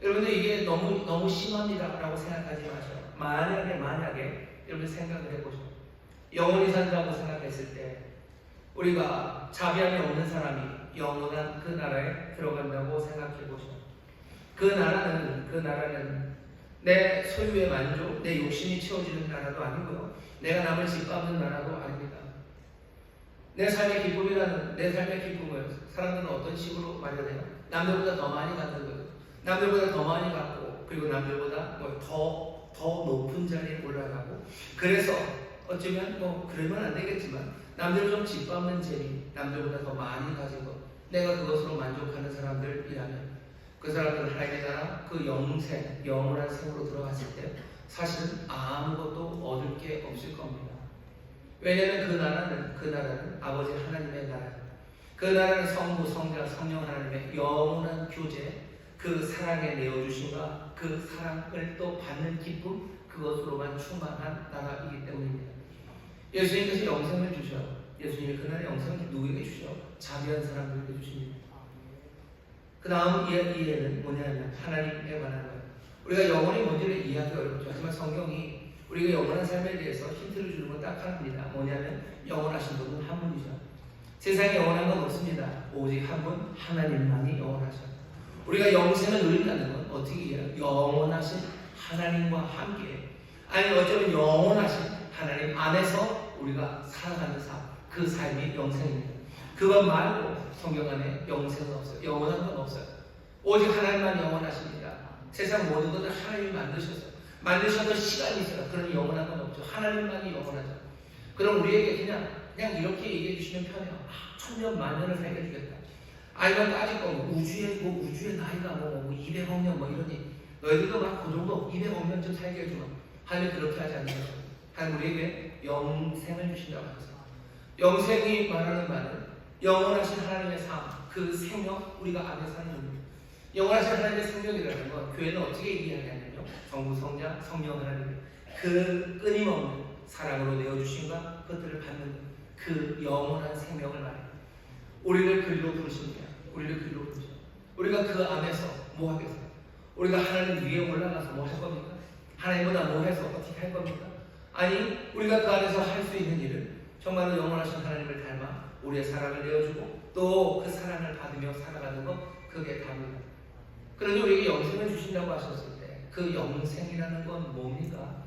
S4: 여러분들 이게 너무 심합니다라고 생각하지 마세요. 만약에 여러분 생각을 해보죠. 영원히 산다고 생각했을 때 우리가 자비함이 없는 사람이 영원한 그 나라에 들어간다고 생각해보죠. 그 나라는 내 소유의 만족, 내 욕심이 채워지는 나라도 아니고요. 내가 남을 짓밟는 나라도 아닙니다. 내 삶의 기쁨을 사람들은 어떤 식으로 마련해요? 남들보다 더 많이 갖는 거예요. 남들보다 더 많이 갖고, 그리고 남들보다 더 높은 자리에 올라가고, 그래서 어쩌면 그러면 안 되겠지만 남들 좀 짓밟는 재미, 남들보다 더 많이 가진 것, 내가 그것으로 만족하는 사람들이라면 그 사람들은 하나님의 나라, 그 영생, 영원한 생으로 들어갔을 때 사실은 아무것도 얻을 게 없을 겁니다. 왜냐하면 그 나라는 아버지 하나님의 나라예요. 그 나라는 성부, 성자, 성령 하나님의 영원한 교제, 그 사랑에 내어주심과 그 사랑을 또 받는 기쁨, 그것으로만 충만한 나라이기 때문입니다. 예수님께서 영생을 주셔. 예수님이 그날의 영생을 누구에게 주셔? 자비한 사람들에게 주십니다. 그 다음 이해는 뭐냐면 하나님에 관한 거예요. 우리가 영원히 뭔지를 이해하기 어렵죠. 하지만 성경이 우리가 영원한 삶에 대해서 힌트를 주는 건 딱 하나입니다. 뭐냐면 영원하신 분은 한 분이죠. 세상에 영원한 건 없습니다. 오직 한 분, 하나님만이 영원하셔. 우리가 영생을 누린다는 건 어떻게 해요? 영원하신 하나님과 함께, 아니 어쩌면 영원하신 하나님 안에서 우리가 살아가는 삶, 그 삶이 영생입니다. 그것 말고 성경 안에 영생은 없어요. 영원한 건 없어요. 오직 하나님만 영원하십니다. 세상 모든 것을 하나님이 만드셔서 시간이 있어요. 그러니 영원한 건 없죠. 하나님만이 영원하죠. 그럼 우리에게 그냥 이렇게 얘기해 주시면 편해요. 1000년 만년을 살게 해주겠다. 아니면 따질 거면 우주의 나이가 200억 년 이러니 너희들도 그 정도 200억 년쯤 살게 해주면 하나님 그렇게 하지 않는 거죠. 하나님 우리에게 영생을 주신다고 하셨어요. 영생이 말하는 말은 영원하신 하나님의 삶, 그 생명, 우리가 안에 사는 겁니다. 영원하신 하나님의 생명이라는 건 교회는 어떻게 이해하냐면요. 성부, 성자, 성령 하나님, 그 끊임없는 사랑으로 내어주심과 그것들을 받는 그 영원한 생명을 말해요. 우리를 그리로 부르십니다. 우리를 그리로 부르죠. 우리가 그 안에서 뭐 하겠어요? 우리가 하나님 위에 올라가서 뭐 할 겁니까? 하나님보다 뭐 해서 어떻게 할 겁니까? 아니, 우리가 그 안에서 할 수 있는 일은 정말로 영원하신 하나님을 닮아 우리의 사랑을 내어주고 또 그 사랑을 받으며 살아가는 것, 그게 답니다. 그러니 우리에게 영생을 주신다고 하셨을 때 그 영생이라는 건 뭡니까?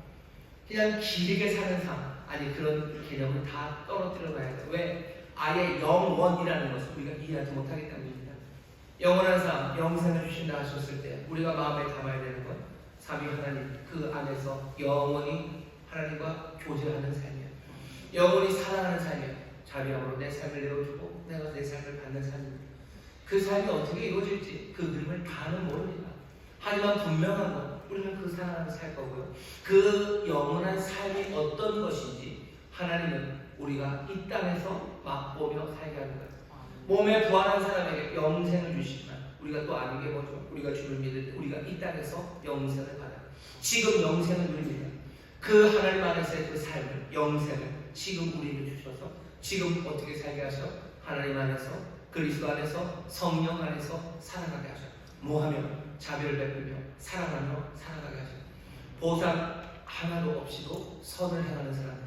S4: 그냥 길게 사는 삶, 아니 그런 개념은 다 떨어뜨려 봐야 돼요. 왜? 아예 영원이라는 것을 우리가 이해하지 못하기 때문입니다. 영원한 삶, 영생을 주신다 하셨을 때 우리가 마음에 담아야 되는 건 삼위 하나님 그 안에서 영원히 하나님과 교제하는 삶이에요. 영원히 사랑하는 삶이에요. 자비함으로 내 삶을 내어주고 내가 내 삶을 받는 삶입니다. 그 삶이 어떻게 이루어질지 그 그림을 다는 모릅니다. 하지만 분명한 건 우리는 그 사랑을 살 거고요. 그 영원한 삶이 어떤 것인지 하나님은 우리가 이 땅에서 맛보며 살게 하는 거예요. 몸에 부활한 사람에게 영생을 주시지만 우리가 또 아는 게 뭐죠? 우리가 주를 믿을 때 우리가 이 땅에서 영생을 받아요. 지금 영생을 누립니다. 그 하나님 안에서의 그 삶을, 영생을 지금 우리에게 주셔서 지금 어떻게 살게 하셔? 하나님 안에서, 그리스도 안에서, 성령 안에서 살아가게 하셔. 뭐하며? 자비를 베풀며 사랑하며 살아가게 하셔. 보상 하나도 없이도 선을 행하는 사람,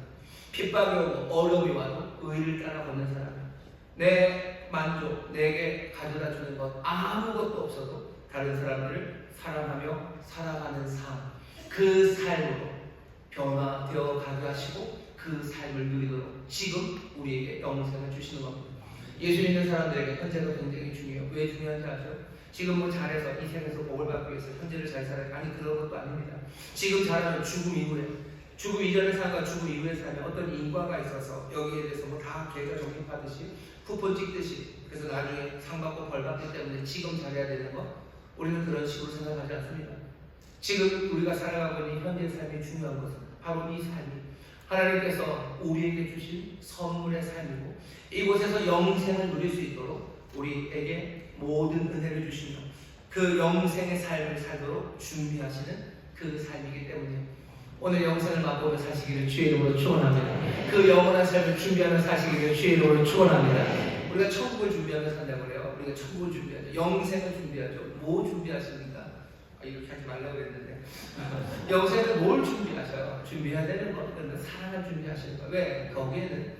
S4: 핍박이 오고 어려움이 와도 의를 따라 걷는 사람, 내 만족, 내게 가져다 주는 것 아무것도 없어도 다른 사람들을 사랑하며 살아가는 삶, 그 삶으로 변화되어 가게 하시고 그 삶을 누리도록 지금 우리에게 영생을 주시는 겁니다. 예수 믿는 사람들에게 현재가 굉장히 중요해요. 왜 중요한지 아세요? 지금 뭐 잘해서 이 생에서 복을 받기 위해서 현재를 잘 살아야, 아니 그런 것도 아닙니다. 지금 잘하면 죽음 이후에, 죽음 이전의 삶과 죽음 이후의 삶에 어떤 인과가 있어서 여기에 대해서 뭐 다 계좌 적립하듯이 쿠폰 찍듯이, 그래서 나중에 상 받고 벌 받기 때문에 지금 잘해야 되는 것, 우리는 그런 식으로 생각하지 않습니다. 지금 우리가 살아가고 있는 현재의 삶이 중요한 것은 바로 이 삶이 하나님께서 우리에게 주신 선물의 삶이고, 이곳에서 영생을 누릴 수 있도록 우리에게 모든 은혜를 주시며 그 영생의 삶을 살도록 준비하시는 그 삶이기 때문에 오늘 영생을 맛보며 사시기를 주의 이름으로 축원합니다. 그 영원한 삶을 준비하며 사시기를 주의 이름으로 축원합니다. 우리가 천국을 준비하며 산다고 그래요. 우리가 천국을 준비하죠. 영생을 준비하죠. 뭐 준비하십니까? 이렇게 하지 말라고 했는데 영생을 뭘 준비하셔요? 준비해야 되는 것, 그런데 사랑을 준비하시는 거예요. 왜? 거기에는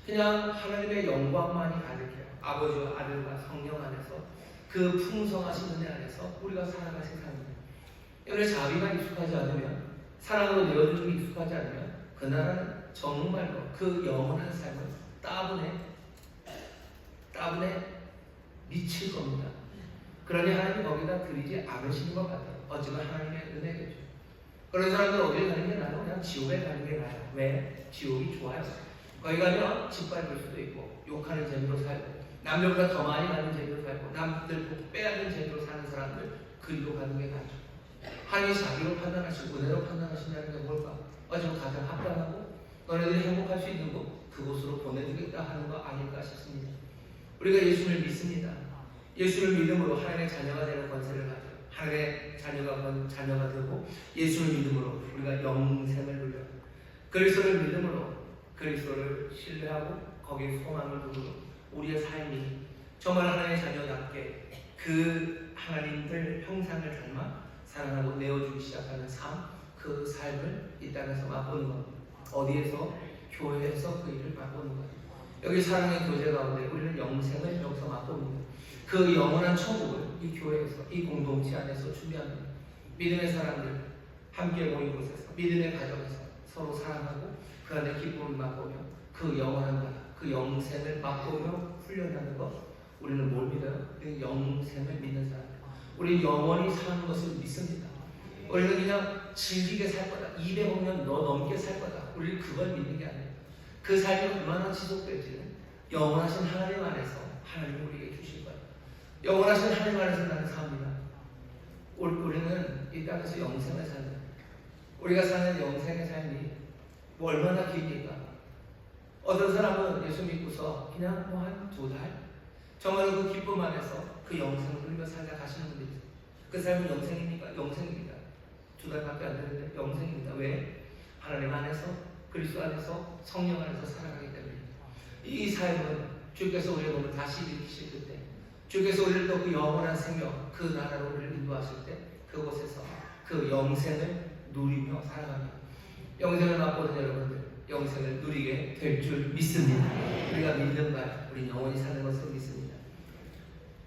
S4: 그냥 하나님의 영광만이 가득해요. 아버지와 아들과 성령 안에서 그 풍성하신 은혜 안에서 우리가 살아갈 세상입니다. 여러분, 자비가 익숙하지 않으면, 사랑으로 내어주는 게 익숙하지 않으면 그 나라는 정말로 그 영원한 삶을 따분해 미칠 겁니다. 그러니 하나님 거기다 드리지 않으시는 것 같아요. 어찌나 하나님의 은혜겠죠. 그런 사람들 어디에 가는 게 나아요? 그냥 지옥에 가는 게 나아요. 왜? 지옥이 좋아요. 거기 가면 짓밟을 수도 있고 욕하는 재미로 살고 남들보다 더 많이 가는 재미로 살고 남들 빼앗는 재미로 사는 사람들 그리로 가는 게 나아요. 하나님이 자비로 판단하시고 은혜로 판단하신다는 게 뭘까? 어쩌면 가장 합당하고 너네들이 행복할 수 있는 곳, 그곳으로 보내주겠다 하는 거 아닐까 싶습니다. 우리가 예수를 믿습니다. 예수를 믿음으로 하나님의 자녀가 되는 권세를 가져요. 하나님의 자녀가 되고 예수를 믿음으로 우리가 영생을 누려, 그리스도를 믿음으로 그리스도를 신뢰하고 거기에 소망을 두고 우리의 삶이 정말 하나님의 자녀답게 그 하나님들 형상을 닮아 사랑하고 내어주기 시작하는 삶, 그 삶을 이 땅에서 맛보는 겁니다. 어디에서? 교회에서 그 일을 맛보는 거예요. 여기 사랑의 교제 가운데 우리는 영생을 여기서 맛봅니다. 그 영원한 천국을 이 교회에서, 이 공동체 안에서 준비합니다. 믿음의 사람들 함께 모인 곳에서, 믿음의 가정에서 서로 사랑하고 그 안에 기쁨을 맛보며 그 영원한 나라, 그 영생을 맛보며 훈련하는 것, 우리는 뭘 믿어요? 우리는 영생을 믿는 사람. 우리는 영원히 사는 것을 믿습니다. 우리는 그냥 즐기게 살 거다, 200년 넘게 살 거다, 우리는 그걸 믿는 게 아니에요. 그 삶이 얼마나 지속될지는 영원하신 하나님 안에서 하나님이 우리에게 주실 거예요. 영원하신 하나님 안에서 나는 삽니다. 우리는 이 땅에서 영생을 사는, 우리가 사는 영생의 삶이 뭐 얼마나 깁니까? 어떤 사람은 예수 믿고서 그냥 뭐 한 2달 정말 그 기쁨 안에서 그 영생을 누리며 살다 가시는 분들이 있어요. 그 삶은 영생입니까? 영생입니다. 2달밖에 안 되는데 영생입니다. 왜? 하나님 안에서, 그리스도 안에서, 성령 안에서 살아가기 때문입니다. 이 삶은 주께서 우리의 몸을 다시 일으키실 그때 주께서 우리를 또 그 영원한 생명, 그 나라로 우리를 인도하실 때 그곳에서 그 영생을 누리며 살아갑니다. 영생을 맛보는 여러분들, 영생을 누리게 될 줄 믿습니다. 우리가 믿는 바, 우리 영원히 사는 것을 믿습니다.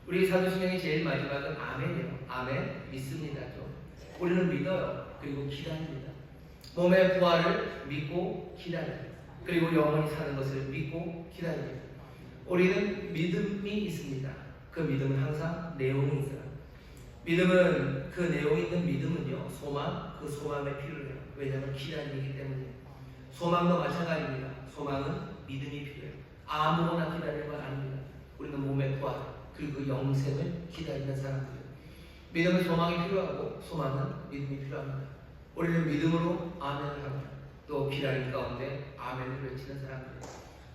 S4: 우리 사도신경의 제일 마지막은 아멘이에요. 아멘, 믿습니다. 우리는 믿어요. 그리고 기다립니다. 몸의 부활을 믿고 기다립니다. 그리고 영원히 사는 것을 믿고 기다립니다. 우리는 믿음이 있습니다. 그 믿음은 항상 내용이 있어요. 믿음은, 그 내용이 있는 믿음은요, 소망, 그 소망에 필요해요. 왜냐하면 기다림이기 때문이에요. 소망도 마찬가지입니다. 소망은 믿음이 필요해요. 아무거나 기다리는 건 아닙니다. 우리는 몸의 부활, 그리고 그 영생을 기다리는 사람들이에요. 믿음은 소망이 필요하고 소망은 믿음이 필요합니다. 우리는 믿음으로 아멘을 합니다. 또 기다림 가운데 아멘을 외치는 사람들이에요.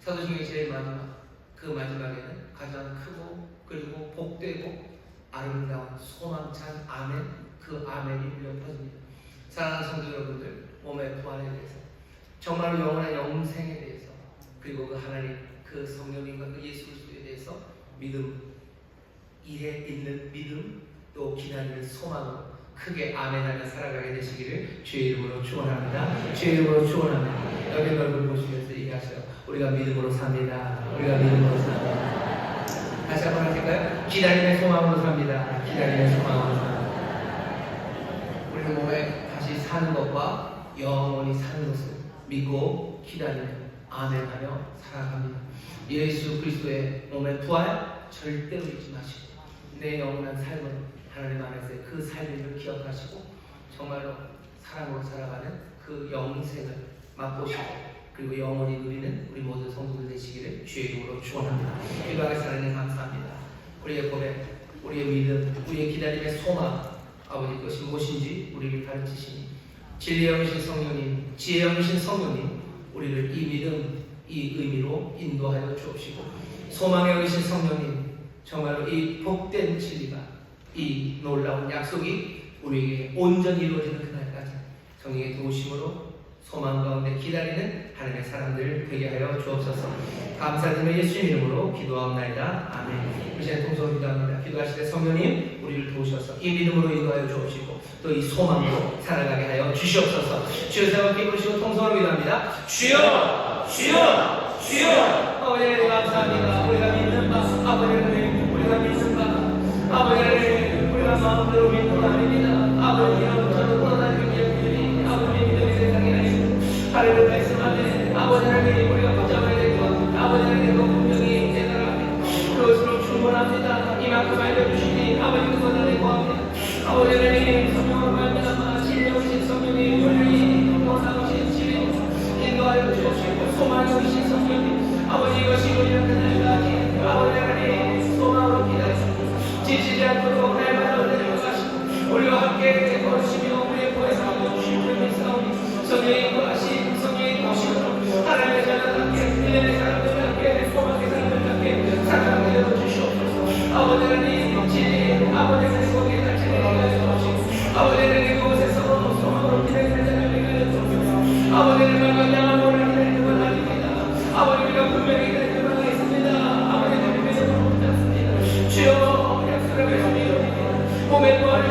S4: 사도신경의 제일 마지막, 그 마지막에는 가장 크고 그리고 복되고 아름다운 소망찬 아멘, 그 아멘이 울려 퍼집니다. 사랑하는 성도 여러분들, 몸의 부활에 대해서, 정말로 영원한 영생에 대해서, 그리고 그 하나님, 그 성령님과 그 예수 그리스도에 대해서 믿음, 일에 있는 믿음, 또 기다리는 소망으로 크게 아멘하며 살아가게 되시기를 주의 이름으로 축원합니다. 주의 이름으로 축원합니다. 여러분 얼굴 보시면서 얘기하세요. 우리가 믿음으로 삽니다. 우리가 믿음으로 삽니다. 다시 한번 할까요? 기다림의 소망으로 삽니다. 기다림의 소망으로 삽니다. 우리는 몸에 다시 사는 것과 영원히 사는 것을 믿고 기다리며 아멘하며 살아갑니다. 예수 그리스도의 몸의 부활 절대로 잊지 마시고 내 영원한 삶은 하나님 안에서의 그 삶을 기억하시고 정말로 사랑으로 살아가는 그 영생을 맛보시고 그리고 영원히 누리는 우리 모든 성도들 되시기를 주의 이름으로 축원합니다. 기도하겠습니다. 하나님 감사합니다. 우리의 고백, 우리의 믿음, 우리의 기다림의 소망, 아버지 것이 무엇인지 우리를 가르치시니 진리의 영이신 성령님, 지혜의 영이신 성령님, 우리를 이 믿음, 이 의미로 인도하여 주옵시고 소망의 영이신 성령님, 정말로 이 복된 진리가, 이 놀라운 약속이 우리에게 온전히 이루어지는 그날까지 성령의 도우심으로 소망 가운데 기다리는 하나님의 사람들 되게 하여 주옵소서. 감사드리며 예수님 이름으로 기도하옵나이다. 아멘. 이 시간 통성으로 기도합니다. 기도하실 때 성령님 우리를 도우셔서 이 믿음으로 인도하여 주옵시고 또 이 소망으로 살아가게 하여 주시옵소서. 주여 세워 기쁘시고 통성으로 기도합니다. 주여! 주여! 주여! 아버지 하나님 감사합니다. 우리가 믿는 바, 아버지 하나님 우리가 믿는 바, 아버지 하나님 우리가 마음대로 믿는 바 아닙니다. 아버지 하나님 떠나는 일들이 아버지 믿음의 세상에 아니고 하나님의 말씀 안에 아버지 하나님 우리가 붙잡아야 될 것, 아버지 하나님 그 분명히 깨달아갑니다. 그것으로 충분합니다. 이만큼 알려주시니 아버지 그것 안에 구합니다. 아버지 하나님 성령으로 말미암아 진정하신 성령님 우리를 원하신 집에 인도하여 주옵시고 소망하신 성령님 아버지 이것이 우리는 그날까지 아버지 하나님 소망으로 기다리시고 지치지 않도록 날마다 은혜를 가시고 우리와 함께 걸으시며 우리의 보혜사하고 주님을 믿사오니 성령이 구하신 성령이 도우시고 하나님의 자녀들 함께 은혜의 사람들 함께 소망의 사람들 함께 사랑하게 되어 주시옵소서. 아버지 하나님 진리 아버지 하나님 거기에 같이 내려가여 주옵시고 아버지 하나님 그곳에서 소망으로 기다리는 자녀를 가여 주옵소서. 아버지 하나님 양함으로 기다리는 건 아닙니다. 아버지 우리가 분명히 기다리는 건 있습니다. 아버지 하나님 믿음으로 붙잡습니다. 주여 약속을 믿습니다. 몸의 부활을